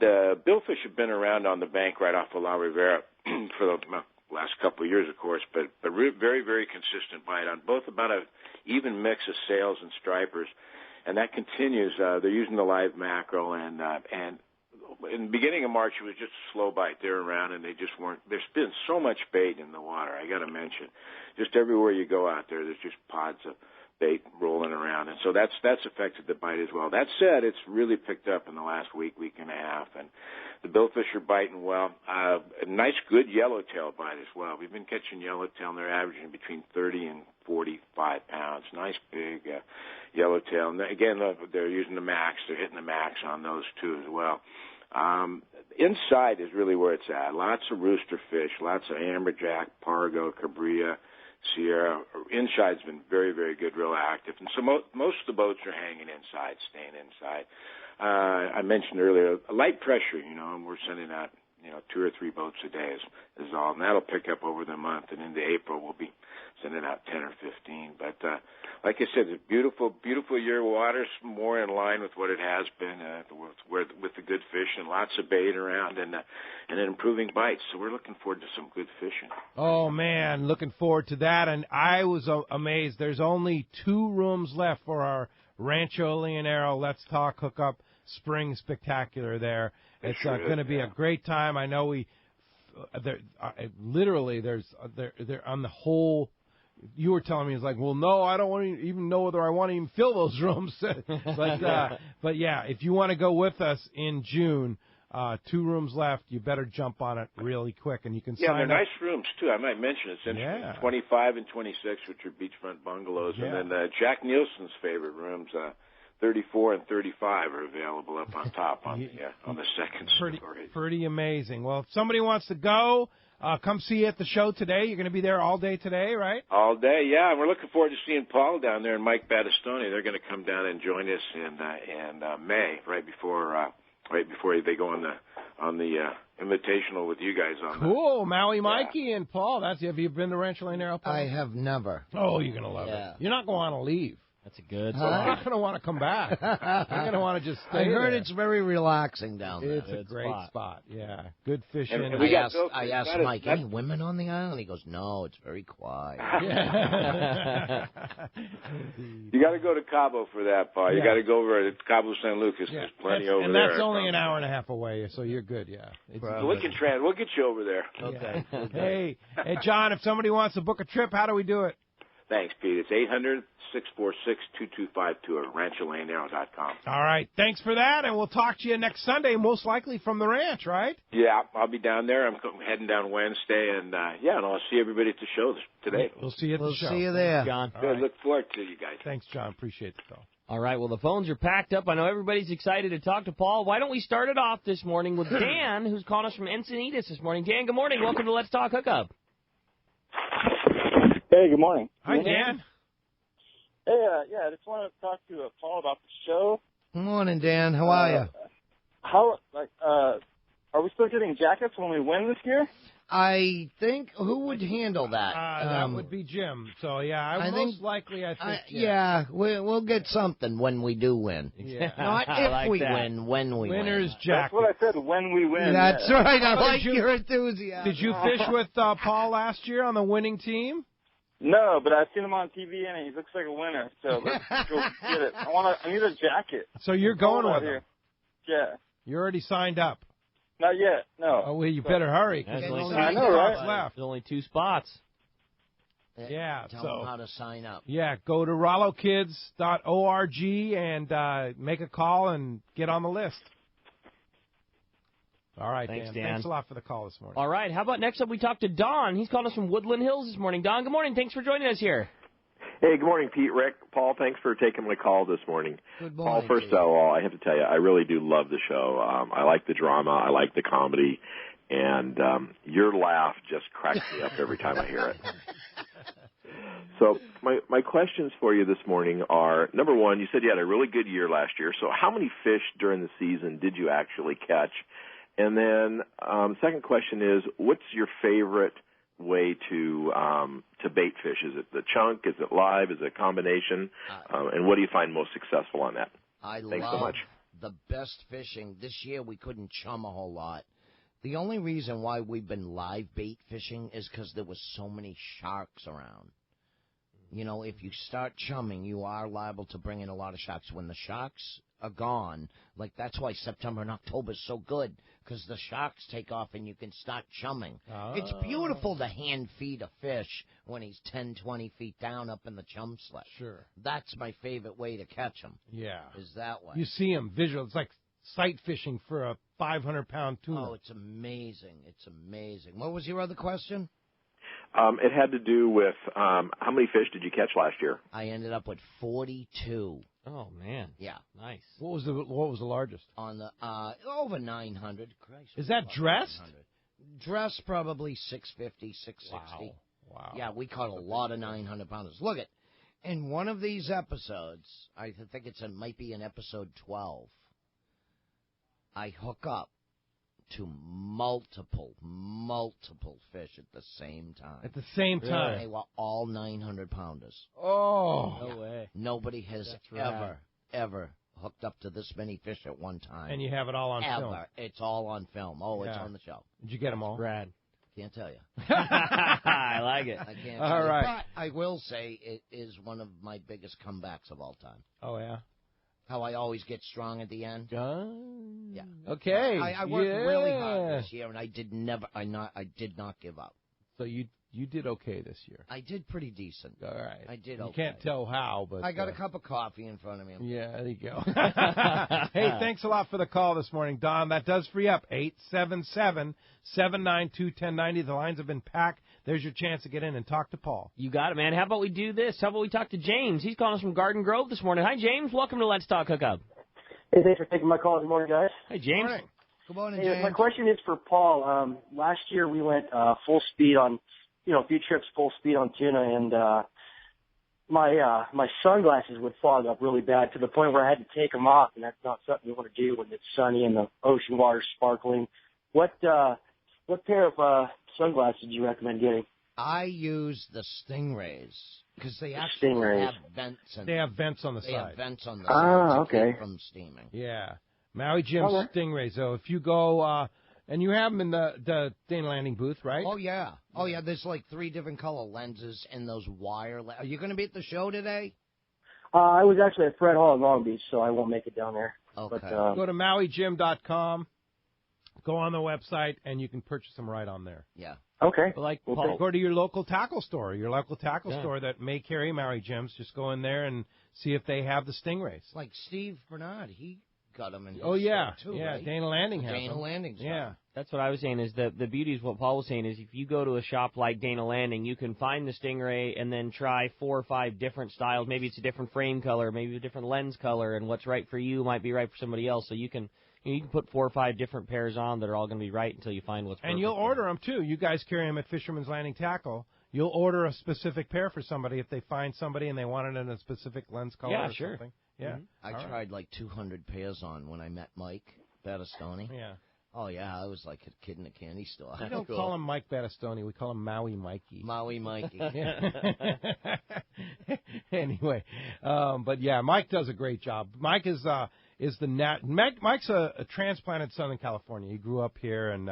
The billfish have been around on the bank right off of La Rivera for the last couple of years, of course, but very, very consistent bite on both about an even mix of sails and stripers, and that continues. They're using the live mackerel, and in the beginning of March, it was just a slow bite. They're around, and they just weren't. There's been so much bait in the water. I got to mention, just everywhere you go out there, there's just pods of bait rolling around, and so that's affected the bite as well. That said, it's really picked up in the last week and a half, and the billfish are biting well. A nice, good yellowtail bite as well. We've been catching yellowtail, and they're averaging between 30 and 45 pounds. Nice, big yellowtail. And again, they're using the max. They're hitting the max on those, too, as well. Inside is really where it's at. Lots of rooster fish, lots of amberjack, pargo, cabria, Sierra. Inside's been very, very good, real active. And so most of the boats are hanging inside, staying inside. I mentioned earlier, a light pressure, and we're sending out, 2 or 3 boats a day is all. And that'll pick up over the month. And into April, we'll be sending out 10 or 15. But like I said, it's beautiful, beautiful year. Water's more in line with what it has been with the good fish and lots of bait around and improving bites. So we're looking forward to some good fishing. Oh, man, looking forward to that. And I was amazed. There's only 2 rooms left for our Rancho Leonero Let's Talk Hookup Spring Spectacular there. It's going to be a great time. I know they're on the whole. You were telling me, it's like, well, no, I don't want to even know whether I want to even fill those rooms. But yeah, if you want to go with us in June, 2 rooms left. You better jump on it really quick, and you can sign up. Yeah, they're nice rooms, too. I might mention it's interesting. 25 and 26, which are beachfront bungalows. Yeah. And then Jack Nielsen's favorite rooms, 34 and 35 are available up on top on the second story. Pretty amazing. Well, if somebody wants to go, come see you at the show today. You're going to be there all day today, right? All day, yeah. And we're looking forward to seeing Paul down there and Mike Battistoni. They're going to come down and join us in May, right before they go on the invitational with you guys on. Cool, Maui Mikey and Paul. Have you been to Rancho Leonero, Paul? I have never. Oh, you're going to love it. You're not going to leave. That's a good I'm spot. not going to want to come back. I'm going to want to just stay I heard there. it's very relaxing down there. It's a great spot. Yeah, good fishing. And I asked Mike, any women on the island? He goes, no, it's very quiet. You got to go to Cabo for that, Paul. You got to go over to Cabo San Lucas. Yeah. There's plenty over and there. that's only an hour and a half away, so you're good. Yeah. So we'll get you over there. Okay. Hey, John, if somebody wants to book a trip, how do we do it? Thanks, Pete. It's 800-646-2252 at RanchoLandNow.com. All right. Thanks for that, and we'll talk to you next Sunday, most likely from the ranch, right? Yeah, I'll be down there. I'm heading down Wednesday, and and I'll see everybody at the show today. We'll see you at the show. We'll see you there. John. Good. Look forward to you guys. Thanks, John. Appreciate the call. All right, well, the phones are packed up. I know everybody's excited to talk to Paul. Why don't we start it off this morning with Dan, who's calling us from Encinitas this morning. Dan, good morning. Welcome to Let's Talk Hookup. Hey, good morning. Hi, Dan. Hey, I just wanted to talk to Paul about the show. Good morning, Dan. How are you? Are we still getting jackets when we win this year? I think, who would handle that? That would be Jim. So, I think we'll get something when we do win. Yeah. Not if like we that. win, when we Winner's win. jacket. That's what I said, when we win. That's right. I like you- your enthusiasm. Did you fish with Paul last year on the winning team? No, but I've seen him on TV and he looks like a winner. So let's go get it. I need a jacket. So you're going with him? Yeah. You're already signed up. Not yet. No. Oh, well, you better hurry. There's There's only only I two know, right? spots left. There's only 2 spots. Yeah, Tell so them how to sign up. yeah, go to RolloKids.org and make a call and get on the list. All right, Thanks, Dan. Thanks a lot for the call this morning. All right, how about next up we talk to Don. He's calling us from Woodland Hills this morning. Don, good morning. Thanks for joining us here. Hey, good morning, Pete, Rick, Paul. Thanks for taking my call this morning. Good morning. Paul, first of all, I have to tell you, I really do love the show. I like the drama. I like the comedy. And your laugh just cracks me up every time I hear it. So my questions for you this morning are, number one, you said you had a really good year last year. So how many fish during the season did you actually catch? And then second question is, what's your favorite way to bait fish? Is it the chunk? Is it live? Is it a combination? And what do you find most successful on that? Thanks so much. The best fishing. This year we couldn't chum a whole lot. The only reason why we've been live bait fishing is because there was so many sharks around. You know, if you start chumming, you are liable to bring in a lot of sharks. When the sharks are gone, like that's why September and October is so good, because the sharks take off and you can start chumming. Oh. It's beautiful to hand feed a fish when he's 10, 20 feet down up in the chum slip. Sure. That's my favorite way to catch him. Yeah. Is that way. You see them visual. It's like sight fishing for a 500-pound tuna. Oh, it's amazing. It's amazing. What was your other question? It had to do with how many fish did you catch last year? I ended up with 42. Oh, man. Yeah. Nice. What was the largest? On the over 900. Christ. Is that dressed? 900. Dressed probably 650, 660. Wow. Yeah, we caught a lot of 900 pounders. Look at, in one of these episodes, I think might be in episode 12, I hook up to multiple fish at the same time. At the same time? They were all 900 pounders. Oh. No way. Nobody has ever hooked up to this many fish at one time. And you have it all on film. It's all on film. Oh, it's on the show. Did you get them all? Brad. Can't tell you. I like it. I can't All tell right. you. But I will say it is one of my biggest comebacks of all time. Oh, yeah? How I always get strong at the end. Yeah. Okay. I worked really hard this year, and I did not give up. So you did okay this year. I did pretty decent. All right. I did You okay. can't tell how, but I got a cup of coffee in front of me. Yeah, there you go. Hey, thanks a lot for the call this morning, Don. That does free up 877-792-1090. The lines have been packed. There's your chance to get in and talk to Paul. You got it, man. How about we do this? How about we talk to James? He's calling us from Garden Grove this morning. Hi, James. Welcome to Let's Talk Hookup. Hey, thanks for taking my call. Good morning, guys. Hey, James. Good morning, Hey, James. my question is for Paul. Last year we went full speed on, a few trips full speed on tuna, and my sunglasses would fog up really bad to the point where I had to take them off, and that's not something you want to do when it's sunny and the ocean water's sparkling. What pair of sunglasses do you recommend getting? I use the stingrays because they actually have vents. They have vents on the they side. Have vents on the side. Okay. From steaming. Yeah. Maui Jim stingrays. So if you go, and you have them in the Dana Landing booth, right? Oh, yeah. Oh, yeah. There's like 3 different color lenses and those wire. Are you going to be at the show today? I was actually at Fred Hall in Long Beach, so I won't make it down there. Okay. But, go to MauiJim.com. Go on the website, and you can purchase them right on there. Yeah. Okay. Like, go to your local tackle store. Your local tackle store that may carry Maui Jims. Just go in there and see if they have the stingrays. Like Steve Bernard, he got them in his store too, right? Dana Landing has Dana them. Landing's Yeah. That's what I was saying is the beauty is what Paul was saying is if you go to a shop like Dana Landing, you can find the Stingray and then try 4 or 5 different styles. Maybe it's a different frame color, maybe a different lens color, and what's right for you might be right for somebody else. So you can put 4 or 5 different pairs on that are all going to be right until you find what's perfect. And you'll order them, too. You guys carry them at Fisherman's Landing Tackle. You'll order a specific pair for somebody if they find somebody and they want it in a specific lens color or something. Yeah, I tried like 200 pairs on when I met Mike Battistoni. Yeah. Oh, yeah, I was like a kid in a candy store. We don't call him Mike Battistoni. We call him Maui Mikey. Maui Mikey. Anyway, but yeah, Mike does a great job. Mike is Mike's a transplanted Southern California. He grew up here, and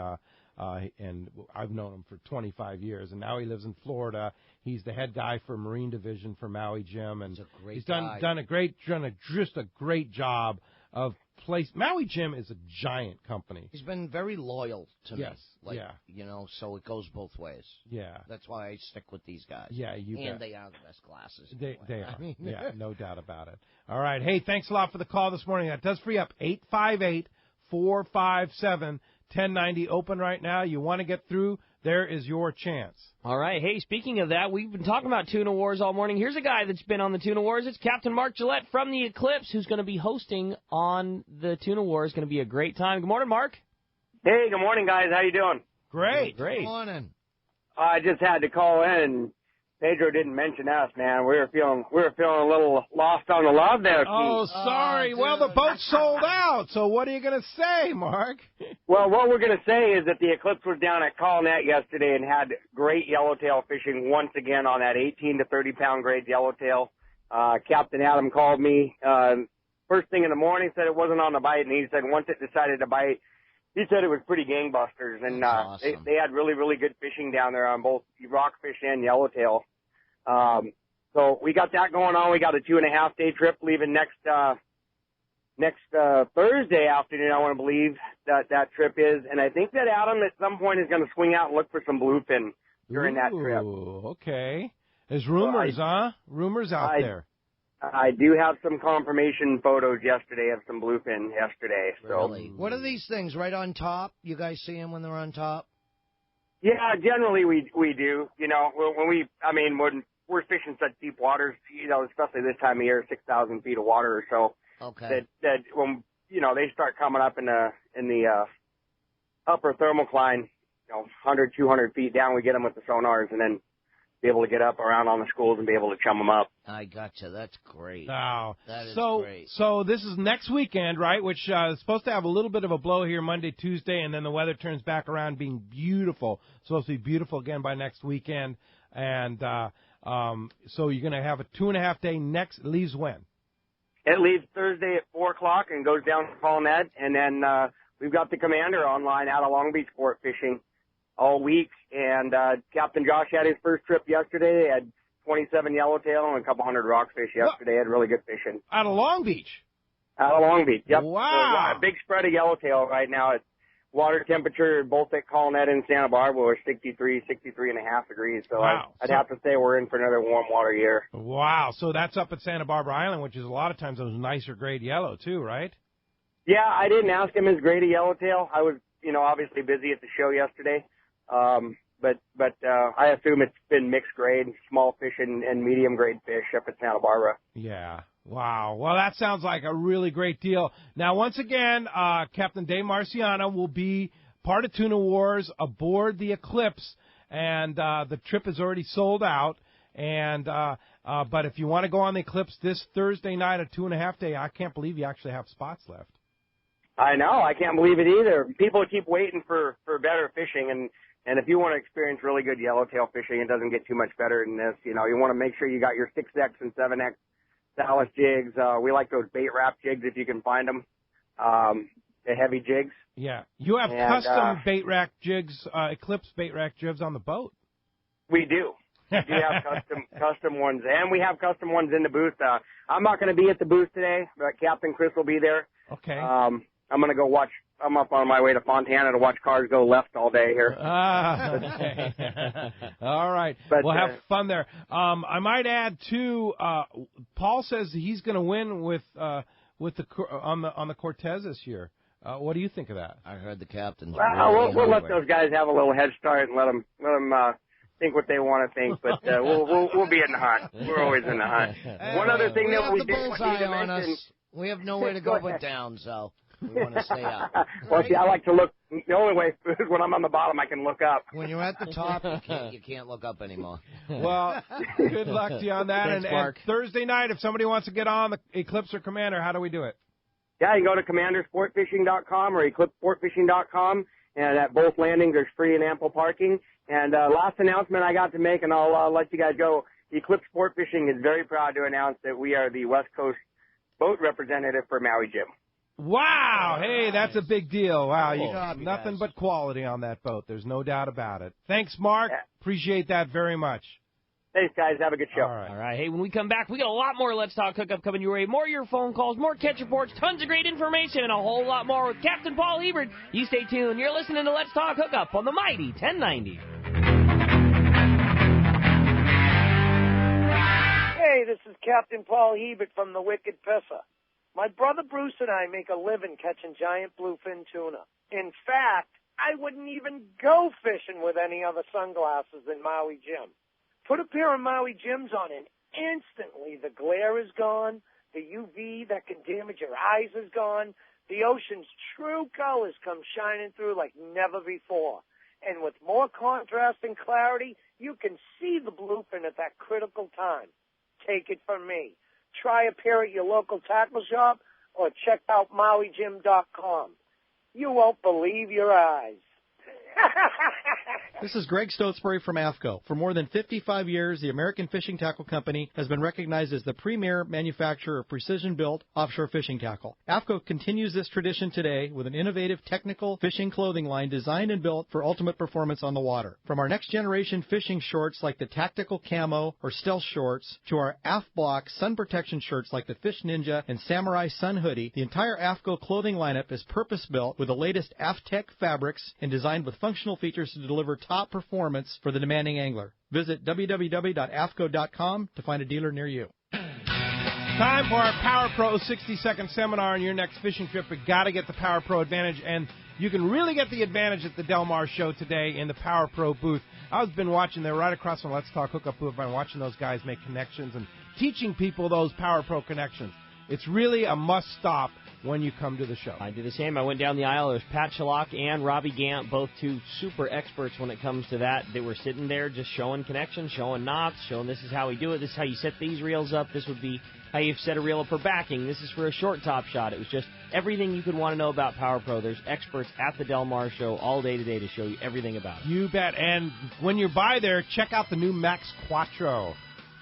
I've known him for 25 years, and now he lives in Florida. He's the head guy for Marine Division for Maui Jim, and he's done just a great job of place. Maui Jim is a giant company. He's been very loyal to me. Yes, so it goes both ways. Yeah. That's why I stick with these guys. Yeah, you And bet. they are the best glasses. They are. Yeah, no doubt about it. All right. Hey, thanks a lot for the call this morning. That does free up 858-457-1090 open right now. You want to get through, there is your chance. All right. Hey, speaking of that, we've been talking about Tuna Wars all morning. Here's a guy that's been on the Tuna Wars. It's Captain Mark Gillette from the Eclipse, who's going to be hosting on the Tuna Wars. It's going to be a great time. Good morning, Mark. Hey, good morning, guys. How you doing? Great. Good morning. I just had to call in. Pedro didn't mention us, man. We were feeling a little lost on the love there. Oh, sorry. Well, the boat sold out. So what are you going to say, Mark? Well, what we're going to say is that the Eclipse was down at Colnet yesterday and had great yellowtail fishing once again on that 18 to 30 pound grade yellowtail. Captain Adam called me first thing in the morning, said it wasn't on the bite, and he said once it decided to bite, he said it was pretty gangbusters, and awesome. they had really, really good fishing down there on both rockfish and yellowtail. So we got that going on. We got a 2.5-day trip leaving next Thursday afternoon, I want to believe that trip is. And I think that Adam at some point is going to swing out and look for some bluefin during that trip. Okay. There's rumors, Rumors out there. I do have some confirmation photos yesterday of some bluefin yesterday. So. Really? What are these things right on top? You guys see them when they're on top? Yeah, generally we do. You know, when we're fishing such deep waters, you know, especially this time of year, 6,000 feet of water or so. Okay. That when they start coming up in the upper thermocline, 100, 200 feet down, we get them with the sonars, and then be able to get up around on the schools and be able to chum them up. I gotcha. That's great. Wow. That is great. So this is next weekend, right? Which is supposed to have a little bit of a blow here Monday, Tuesday, and then the weather turns back around being beautiful. It's supposed to be beautiful again by next weekend. And so you're going to have a 2.5-day next. Leaves when? It leaves Thursday at 4 o'clock and goes down to Colnet. And then we've got the commander online out of Long Beach Sport fishing all week. And Captain Josh had his first trip yesterday. Had 27 yellowtail and a couple hundred rockfish yesterday. Had really good fishing. Out of Long Beach? Out of Long Beach, yep. Wow. So, a big spread of yellowtail right now. It's water temperature both at Colnet and Santa Barbara are 63 and a half degrees. So wow. I'd have to say we're in for another warm water year. Wow. So that's up at Santa Barbara Island, which is a lot of times those nicer grade yellow too, right? Yeah, I didn't ask him his grade of yellowtail. I was, obviously busy at the show yesterday. But I assume it's been mixed grade, small fish and medium grade fish up at Santa Barbara. Yeah. Wow. Well, that sounds like a really great deal. Now, once again, Captain Dave Marciano will be part of Tuna Wars aboard the Eclipse, and the trip is already sold out. And but if you want to go on the Eclipse this Thursday night at 2.5-day, I can't believe you actually have spots left. I know. I can't believe it either. People keep waiting for better fishing, and And if you want to experience really good yellowtail fishing, it doesn't get too much better than this. You want to make sure you got your 6X and 7X Dallas jigs. We like those bait wrap jigs if you can find them, the heavy jigs. Yeah. You have custom bait rack jigs, Eclipse bait rack jigs on the boat. We do. We do have custom ones, and we have custom ones in the booth. I'm not going to be at the booth today, but Captain Chris will be there. Okay. I'm going to go watch. I'm up on my way to Fontana to watch cars go left all day here. Okay. All right. But, we'll have fun there. I might add too. Paul says he's going to win with the on the Cortez this year. What do you think of that? I heard the captain's. We'll let those guys have a little head start and let them think what they want to think. But we'll be in the hunt. We're always in the hunt. One other thing that we did want you to mention. We have nowhere to go but down, so we want to stay up. Well, see, I like to look. The only way is when I'm on the bottom, I can look up. When you're at the top, you can't look up anymore. Well, good luck to you on that. Thanks, and Thursday night, if somebody wants to get on the Eclipse or Commander, how do we do it? Yeah, you can go to commandersportfishing.com or eclipsesportfishing.com, and at both landings there's free and ample parking. And last announcement I got to make, and I'll let you guys go. Eclipse Sport Fishing is very proud to announce that we are the West Coast boat representative for Maui Jim. Wow! Hey, that's a big deal. Wow, you got nothing but quality on that boat. There's no doubt about it. Thanks, Mark. Yeah. Appreciate that very much. Thanks, guys. Have a good show. All right. Hey, when we come back, we got a lot more Let's Talk Hookup coming your way. More of your phone calls, more catch reports, tons of great information, and a whole lot more with Captain Paul Hebert. You stay tuned. You're listening to Let's Talk Hookup on the mighty 1090. Hey, this is Captain Paul Hebert from the Wicked Pisser. My brother Bruce and I make a living catching giant bluefin tuna. In fact, I wouldn't even go fishing with any other sunglasses than Maui Jim. Put a pair of Maui Jims on and instantly the glare is gone, the UV that can damage your eyes is gone, the ocean's true colors come shining through like never before. And with more contrast and clarity, you can see the bluefin at that critical time. Take it from me. Try a pair at your local tackle shop or check out MauiJim.com. You won't believe your eyes. This is Greg Stotesbury from AFCO. For more than 55 years, the American Fishing Tackle Company has been recognized as the premier manufacturer of precision-built offshore fishing tackle. AFCO continues this tradition today with an innovative technical fishing clothing line designed and built for ultimate performance on the water. From our next-generation fishing shorts like the Tactical Camo or Stealth Shorts to our AF Block sun protection shirts like the Fish Ninja and Samurai Sun Hoodie, the entire AFCO clothing lineup is purpose-built with the latest AFTech fabrics and designed with functional features to deliver top performance for the demanding angler. Visit www.afco.com to find a dealer near you. Time for our Power Pro 60-second seminar on your next fishing trip. We've got to get the Power Pro advantage, and you can really get the advantage at the Del Mar show today in the Power Pro booth. I've been watching, they're right across from Let's Talk Hookup booth. I've been watching those guys make connections and teaching people those Power Pro connections. It's really a must-stop when you come to the show. I did the same. I went down the aisle. There's Pat Shalak and Robbie Gant, both two super experts when it comes to that. They were sitting there just showing connections, showing knots, showing this is how we do it, this is how you set these reels up, this would be how you set a reel up for backing, this is for a short top shot. It was just everything you could want to know about Power Pro. There's experts at the Del Mar show all day today to show you everything about it. You bet. And when you're by there, check out the new Max Quattro.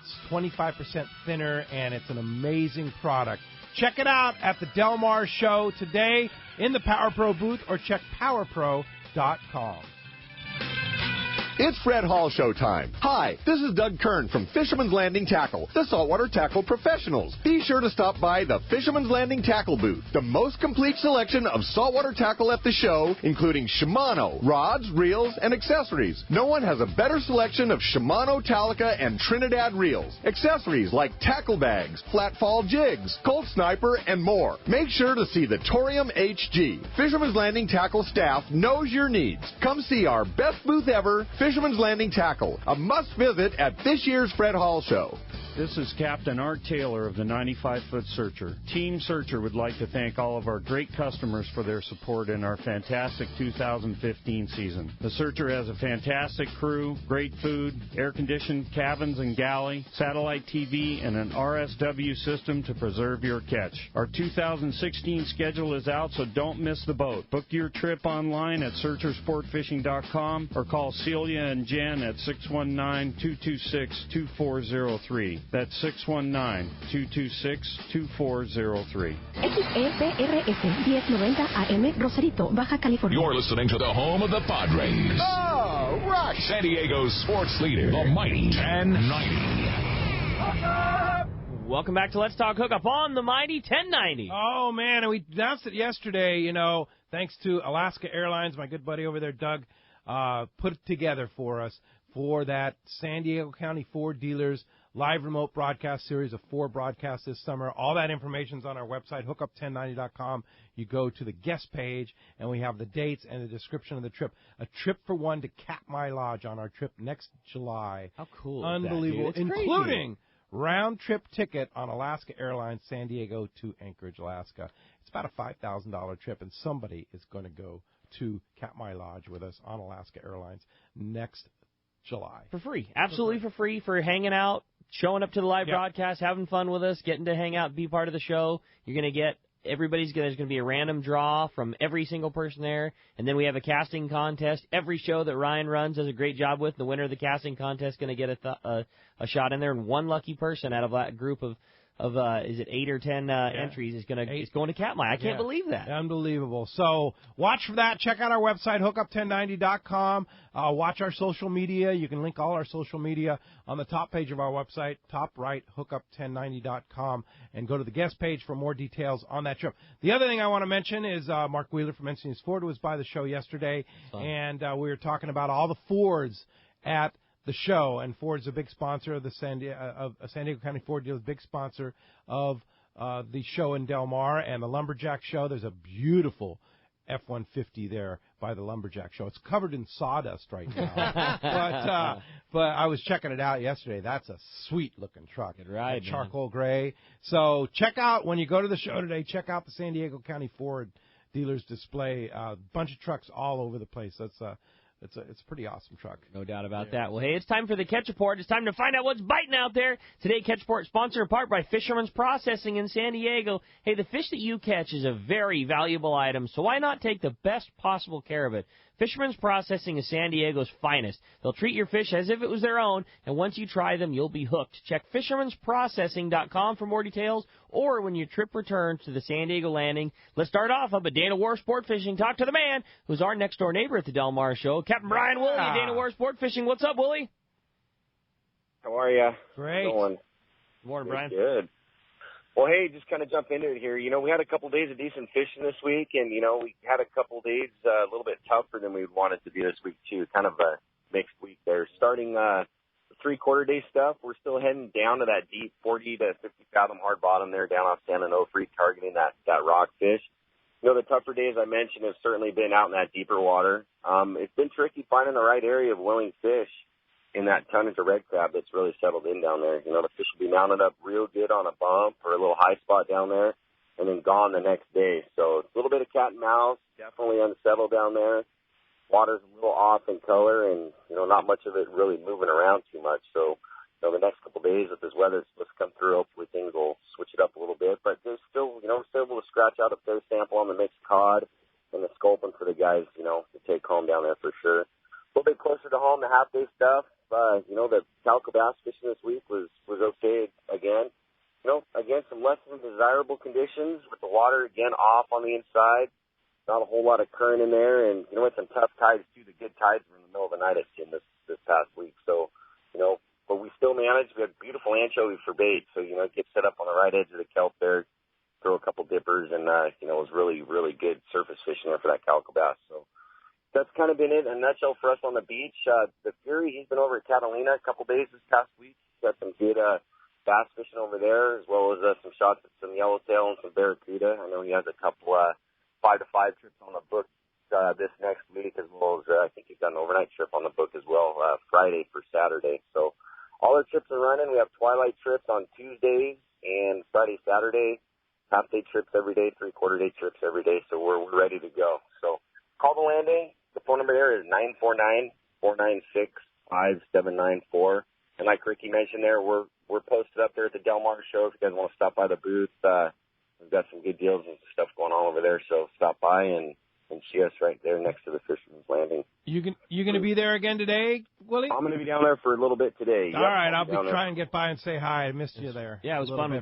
It's 25% thinner, and it's an amazing product. Check it out at the Del Mar show today in the Power Pro booth, or check powerpro.com. It's Fred Hall show time. Hi, this is Doug Kern from Fisherman's Landing Tackle, the saltwater tackle professionals. Be sure to stop by the Fisherman's Landing Tackle booth, the most complete selection of saltwater tackle at the show, including Shimano, rods, reels, and accessories. No one has a better selection of Shimano, Talica, and Trinidad reels. Accessories like tackle bags, flat fall jigs, Colt Sniper, and more. Make sure to see the Torium HG. Fisherman's Landing Tackle staff knows your needs. Come see our best booth ever, Fisherman's Landing Tackle, a must visit at this year's Fred Hall show. This is Captain Art Taylor of the 95-Foot Searcher. Team Searcher would like to thank all of our great customers for their support in our fantastic 2015 season. The Searcher has a fantastic crew, great food, air-conditioned cabins and galley, satellite TV, and an RSW system to preserve your catch. Our 2016 schedule is out, so don't miss the boat. Book your trip online at searchersportfishing.com or call Celia and Jen at 619-226-2403. That's 619-226-2403. XEPRS 1090 AM, Rosarito, Baja California. You're listening to the home of the Padres. Oh, right. San Diego's sports leader, the mighty 1090. Welcome back to Let's Talk Hookup on the mighty 1090. Oh, man, and we announced it yesterday, thanks to Alaska Airlines, my good buddy over there, Doug, put it together for us for that San Diego County Ford Dealers live remote broadcast series of 4 broadcasts this summer. All that information's on our website, hookup1090.com. You go to the guest page, and we have the dates and the description of the trip. A trip for one to Katmai Lodge on our trip next July. How cool Unbelievable, is that, dude? It's including round-trip ticket on Alaska Airlines San Diego to Anchorage, Alaska. It's about a $5,000 trip, and somebody is going to go to Katmai Lodge with us on Alaska Airlines next July. For free. Absolutely for free for hanging out, showing up to the live broadcast, having fun with us, getting to hang out, be part of the show. You're going to get, there's going to be a random draw from every single person there. And then we have a casting contest. Every show that Ryan runs does a great job with. The winner of the casting contest is going to get a shot in there. And one lucky person out of that group of is it 8 or 10 entries is going to Katmai. I can't believe that. Unbelievable. So watch for that. Check out our website, hookup1090.com. Watch our social media. You can link all our social media on the top page of our website, top right, hookup1090.com, and go to the guest page for more details on that trip. The other thing I want to mention is Mark Wheeler from NCS Ford was by the show yesterday, and we were talking about all the Fords at the show, and Ford's a big sponsor of the San Diego County Ford Dealers, big sponsor of the show in Del Mar and the Lumberjack Show. There's a beautiful F-150 there by the Lumberjack Show. It's covered in sawdust right now, but I was checking it out yesterday. That's a sweet-looking truck. Right, charcoal gray. So check out, when you go to the show today, check out the San Diego County Ford Dealers display. A bunch of trucks all over the place. It's a pretty awesome truck. No doubt about that. Well, hey, it's time for the Catch Report. It's time to find out what's biting out there. Today, Catch Report sponsored in part by Fisherman's Processing in San Diego. Hey, the fish that you catch is a very valuable item, so why not take the best possible care of it? Fisherman's Processing is San Diego's finest. They'll treat your fish as if it was their own, and once you try them, you'll be hooked. Check fishermansprocessing.com for more details, or when your trip returns to the San Diego Landing. Let's start off up at Dana War Sport Fishing. Talk to the man who's our next-door neighbor at the Del Mar Show, Captain Brian Woolley at Dana War Sport Fishing. What's up, Woolley? How are you? Great. Good morning, Brian. Good. Well, hey, just kind of jump into it here. We had a couple days of decent fishing this week, and, we had a couple days a little bit tougher than we wanted to be this week, too. Kind of a mixed week there. Starting the 3/4 day stuff, we're still heading down to that deep 40 to 50 fathom hard bottom there down off San Onofre, targeting that rockfish. The tougher days I mentioned have certainly been out in that deeper water. It's been tricky finding the right area of willing fish in that tonnage of red crab that's really settled in down there. The fish will be mounted up real good on a bump or a little high spot down there and then gone the next day. So it's a little bit of cat and mouse, definitely unsettled down there. Water's a little off in color and, not much of it really moving around too much. So, the next couple of days if this weather's supposed to come through, hopefully things will switch it up a little bit. But there's still, we're still able to scratch out a fair sample on the mixed cod and the sculpin for the guys, to take home down there for sure. A little bit closer to home, the half-day stuff. The calico bass fishing this week was okay again. Again, some less than desirable conditions with the water again off on the inside. Not a whole lot of current in there, and we had some tough tides too. The good tides were in the middle of the night at this past week. So, but we still managed. We had beautiful anchovy for bait. So, get set up on the right edge of the kelp there, throw a couple dippers, and it was really, really good surface fishing there for that calico bass. So that's kind of been it in a nutshell for us on the beach. The Fury, he's been over at Catalina a couple days this past week. Got some good bass fishing over there, as well as some shots at some yellowtail and some barracuda. I know he has a couple 5-to-5 trips on the book this next week, as well as I think he's got an overnight trip on the book as well, Friday for Saturday. So all our trips are running. We have twilight trips on Tuesdays and Friday, Saturday, half-day trips every day, three-quarter-day trips every day, so we're ready to go. So call the landing. The phone number there is 949-496-5794. And like Ricky mentioned there, we're posted up there at the Del Mar show. If you guys want to stop by the booth, we've got some good deals and stuff going on over there, so stop by and see us right there next to the Fisherman's Landing. You going to be there again today, Willie? I'm going to be down there for a little bit today. All right, I'll be trying to get by and say hi. I missed you there. Yeah, it was fun.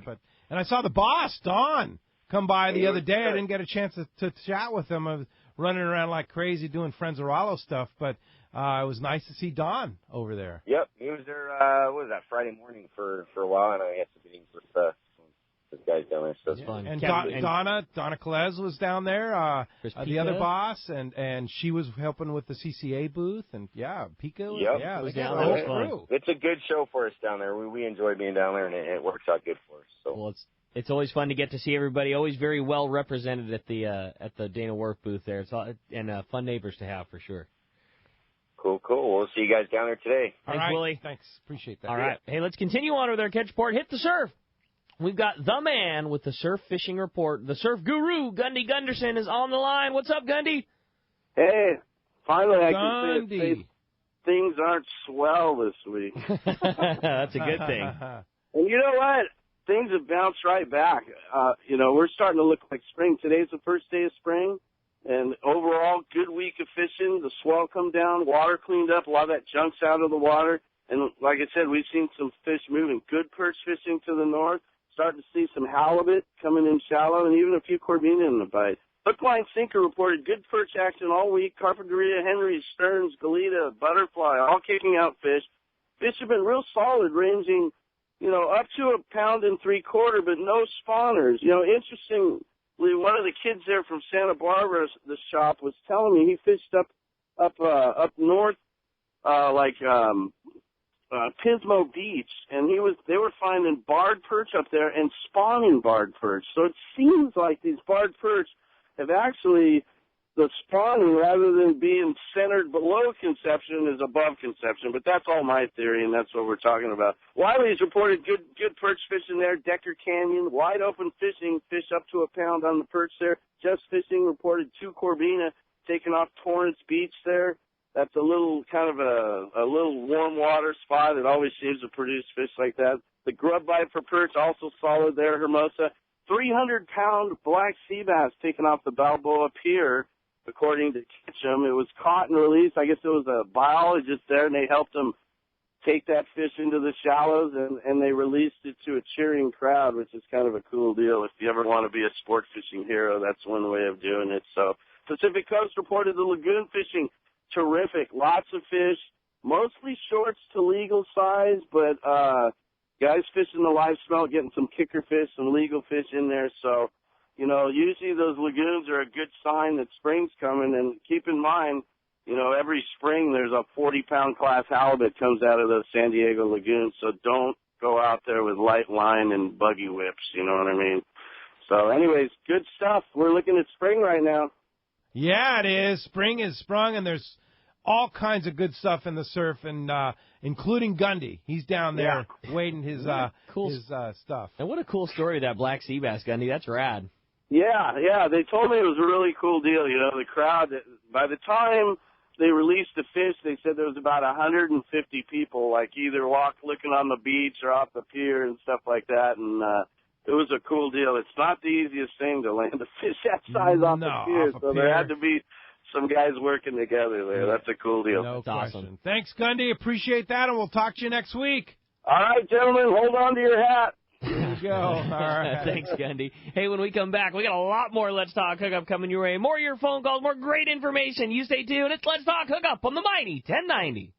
And I saw the boss, Don, come by the other day. I didn't get a chance to chat with him. I was running around like crazy doing Friends of Rollo stuff, but it was nice to see Don over there. Yep, he was there, what was that, Friday morning for a while, and I had some meetings with the guys down there, so it's fun. And Donna Calez was down there, the other boss, and she was helping with the CCA booth, and Pico. Yep. Yeah, it was down there. It's a good show for us down there. We enjoy being down there, and it works out good for us. So. Well, it's always fun to get to see everybody. Always very well represented at the Dana Wharf booth there. It's all, and fun neighbors to have for sure. Cool. We'll see you guys down there today. Thanks, Willie. Thanks. Appreciate that. All right. Hey, let's continue on with our catch report. Hit the surf. We've got the man with the surf fishing report. The surf guru, Gundy Gunderson, is on the line. What's up, Gundy? Hey, finally I can say things aren't swell this week. That's a good thing. And you know what? Things have bounced right back. We're starting to look like spring. Today's the first day of spring. And overall, good week of fishing. The swell come down, water cleaned up, a lot of that junk's out of the water. And like I said, we've seen some fish moving. Good perch fishing to the north. Starting to see some halibut coming in shallow, and even a few corvina in the bite. Hook, line, sinker reported good perch action all week. Carpinteria, Henry's, Stearns, Goleta, Butterfly, all kicking out fish. Fish have been real solid, ranging, up to 1.75 pounds, but no spawners. Interestingly, one of the kids there from Santa Barbara, the shop, was telling me he fished up north, Pismo Beach, and they were finding barred perch up there and spawning barred perch. So it seems like these barred perch have actually, the spawning, rather than being centered below conception, is above conception. But that's all my theory, and that's what we're talking about. Wiley's reported good perch fishing there. Decker Canyon, wide open fishing, fish up to 1 pound on the perch there. Just Fishing reported 2 corvina taken off Torrance Beach there. That's a little kind of a little warm water spot. It always seems to produce fish like that. The grub bite for perch also solid there, Hermosa. 300-pound black sea bass taken off the Balboa Pier, according to Ketchum. It was caught and released. I guess it was a biologist there, and they helped them take that fish into the shallows, and they released it to a cheering crowd, which is kind of a cool deal. If you ever want to be a sport fishing hero, that's one way of doing it. So Pacific Coast reported the lagoon fishing. Terrific. Lots of fish, mostly shorts to legal size, but guys fishing the live smelt, getting some kicker fish, some legal fish in there. So, usually those lagoons are a good sign that spring's coming. And keep in mind, every spring there's a 40-pound class halibut comes out of those San Diego lagoons. So don't go out there with light line and buggy whips, you know what I mean? So anyways, good stuff. We're looking at spring right now. Yeah, it is. Spring is sprung, and there's all kinds of good stuff in the surf, and including Gundy. He's down there waiting his stuff. And what a cool story, that black sea bass, Gundy. That's rad. Yeah. They told me it was a really cool deal. The crowd, by the time they released the fish, they said there was about 150 people, either looking on the beach or off the pier and stuff like that, and it was a cool deal. It's not the easiest thing to land a fish that size off the pier, so there had to be some guys working together there. That's a cool deal. No question. Awesome. Thanks, Gundy. Appreciate that, and we'll talk to you next week. All right, gentlemen, hold on to your hat. There you go. All right. Thanks, Gundy. Hey, when we come back, we got a lot more Let's Talk Hookup coming your way. More of your phone calls, more great information. You stay tuned. It's Let's Talk Hookup on the Mighty 1090.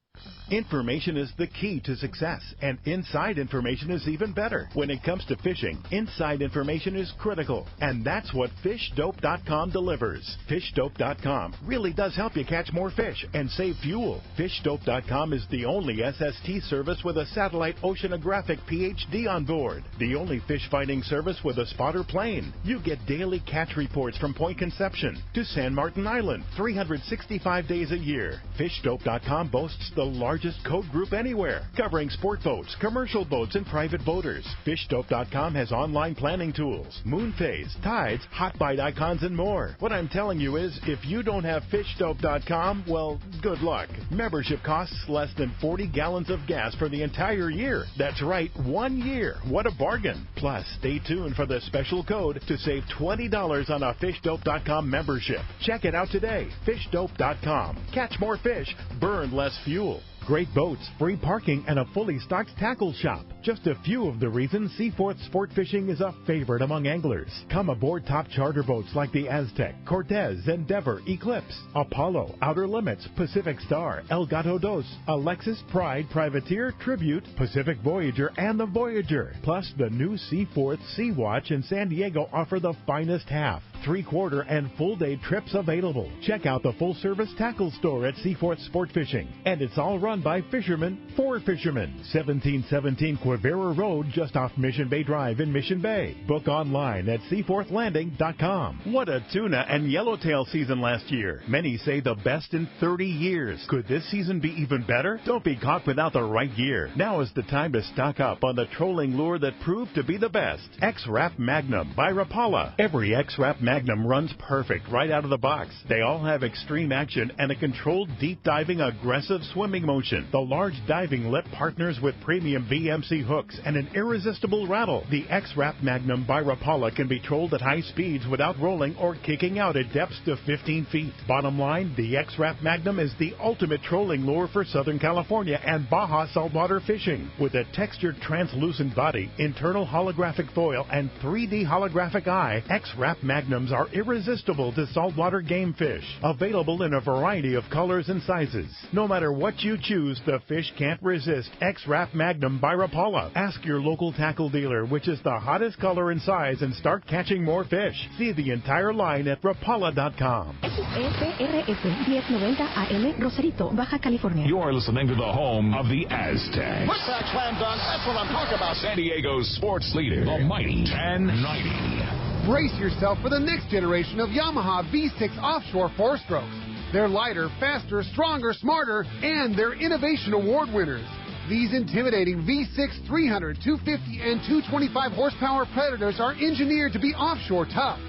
Information is the key to success, and inside information is even better. When it comes to fishing, inside information is critical, and that's what FishDope.com delivers. FishDope.com really does help you catch more fish and save fuel. FishDope.com is the only SST service with a satellite oceanographic PhD on board. The only fish finding service with a spotter plane. You get daily catch reports from Point Conception to San Martin Island, 365 days a year. FishDope.com boasts the largest largest code group anywhere, covering sport boats, commercial boats, and private boaters. FishDope.com has online planning tools, moon phase, tides, hot bite icons, and more. What I'm telling you is, if you don't have FishDope.com, well, good luck. Membership costs less than 40 gallons of gas for the entire year. That's right, 1 year. What a bargain. Plus, stay tuned for the special code to save $20 on a FishDope.com membership. Check it out today. FishDope.com. Catch more fish, burn less fuel. Great boats, free parking, and a fully stocked tackle shop. Just a few of the reasons Seaforth Sport Fishing is a favorite among anglers. Come aboard top charter boats like the Aztec, Cortez, Endeavor, Eclipse, Apollo, Outer Limits, Pacific Star, El Gato Dos, Alexis, Pride, Privateer, Tribute, Pacific Voyager, and the Voyager. Plus, the new Seaforth Sea Watch in San Diego offer the finest half, 3/4, and full-day trips available. Check out the full-service tackle store at Seaforth Sport Fishing. And it's all run by fishermen for fishermen. 1717 Quivira Road, just off Mission Bay Drive in Mission Bay. Book online at seaforthlanding.com. What a tuna and yellowtail season last year. Many say the best in 30 years. Could this season be even better? Don't be caught without the right gear. Now is the time to stock up on the trolling lure that proved to be the best. X-Rap Magnum by Rapala. Every X-Rap Magnum runs perfect right out of the box. They all have extreme action and a controlled, deep-diving, aggressive swimming motion. The large diving lip partners with premium VMC hooks and an irresistible rattle. The X-Rap Magnum by Rapala can be trolled at high speeds without rolling or kicking out at depths to 15 feet. Bottom line, the X-Rap Magnum is the ultimate trolling lure for Southern California and Baja saltwater fishing. With a textured translucent body, internal holographic foil, and 3D holographic eye, X-Rap Magnums are irresistible to saltwater game fish. Available in a variety of colors and sizes. No matter what you choose, the fish can't resist X-Rap Magnum by Rapala. Ask your local tackle dealer which is the hottest color and size and start catching more fish. See the entire line at rapala.com. XEPRF 1090 AM, Rosarito, Baja California. You're listening to the home of the Aztecs. Put that slam dunk, that's what I'm talking about. San Diego's sports leader, the mighty 1090. Brace yourself for the next generation of Yamaha V6 offshore four-strokes. They're lighter, faster, stronger, smarter, and they're Innovation Award winners. These intimidating V6 300, 250, and 225 horsepower Predators are engineered to be offshore tough.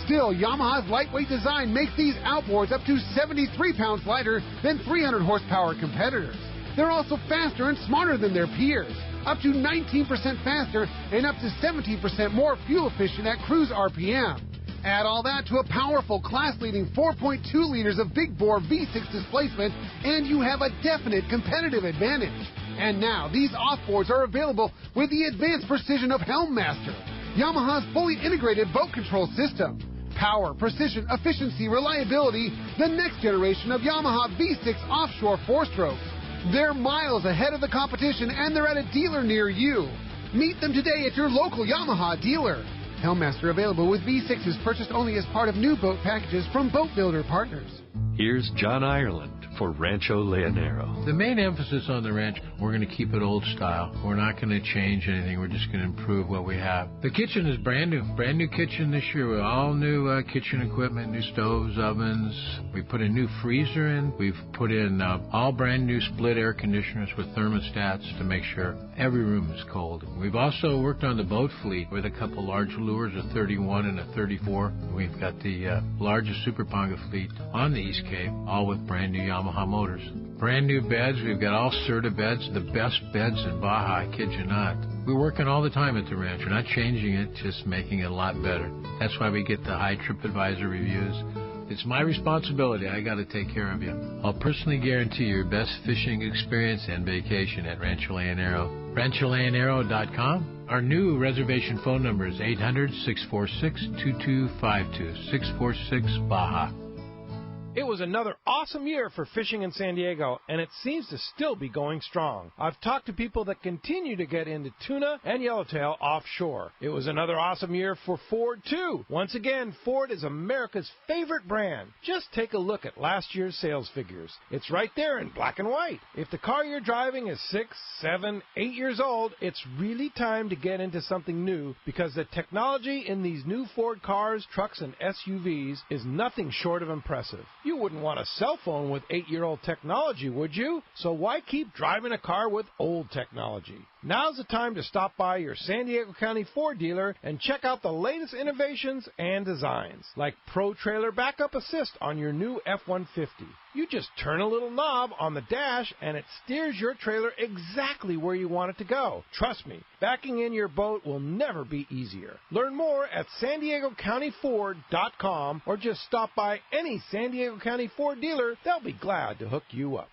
Still, Yamaha's lightweight design makes these outboards up to 73 pounds lighter than 300 horsepower competitors. They're also faster and smarter than their peers, up to 19% faster and up to 17% more fuel efficient at cruise RPM. Add all that to a powerful, class-leading 4.2 liters of big-bore V6 displacement, and you have a definite competitive advantage. And now, these offboards are available with the advanced precision of Helmmaster, Yamaha's fully integrated boat control system. Power, precision, efficiency, reliability, the next generation of Yamaha V6 offshore four-strokes. They're miles ahead of the competition, and they're at a dealer near you. Meet them today at your local Yamaha dealer. Helmmaster available with V6s purchased only as part of new boat packages from Boat Builder Partners. Here's John Ireland for Rancho Leonero. The main emphasis on the ranch, we're going to keep it old style. We're not going to change anything. We're just going to improve what we have. The kitchen is brand new kitchen this year with all new kitchen equipment, new stoves, ovens. We put a new freezer in. We've put in all brand new split air conditioners with thermostats to make sure every room is cold. We've also worked on the boat fleet with a couple large lures, a 31 and a 34. We've got the largest Super Ponga fleet on the East Cape, all with brand new Yamaha motors. Brand new beds. We've got all Serta beds, the best beds in Baja, I kid you not. We're working all the time at the ranch. We're not changing it, just making it a lot better. That's why we get the high TripAdvisor reviews. It's my responsibility. I got to take care of you. I'll personally guarantee your best fishing experience and vacation at Rancho Leonero. RanchoLeonero.com. Our new reservation phone number is 800-646-2252, 646 Baja. It was another awesome year for fishing in San Diego, and it seems to still be going strong. I've talked to people that continue to get into tuna and yellowtail offshore. It was another awesome year for Ford, too. Once again, Ford is America's favorite brand. Just take a look at last year's sales figures. It's right there in black and white. If the car you're driving is 6, 7, 8 years old, it's really time to get into something new, because the technology in these new Ford cars, trucks, and SUVs is nothing short of impressive. You wouldn't want a cell phone with 8-year-old technology, would you? So why keep driving a car with old technology? Now's the time to stop by your San Diego County Ford dealer and check out the latest innovations and designs, like Pro Trailer Backup Assist on your new F-150. You just turn a little knob on the dash and it steers your trailer exactly where you want it to go. Trust me, backing in your boat will never be easier. Learn more at SanDiegoCountyFord.com or just stop by any San Diego County Ford dealer. They'll be glad to hook you up.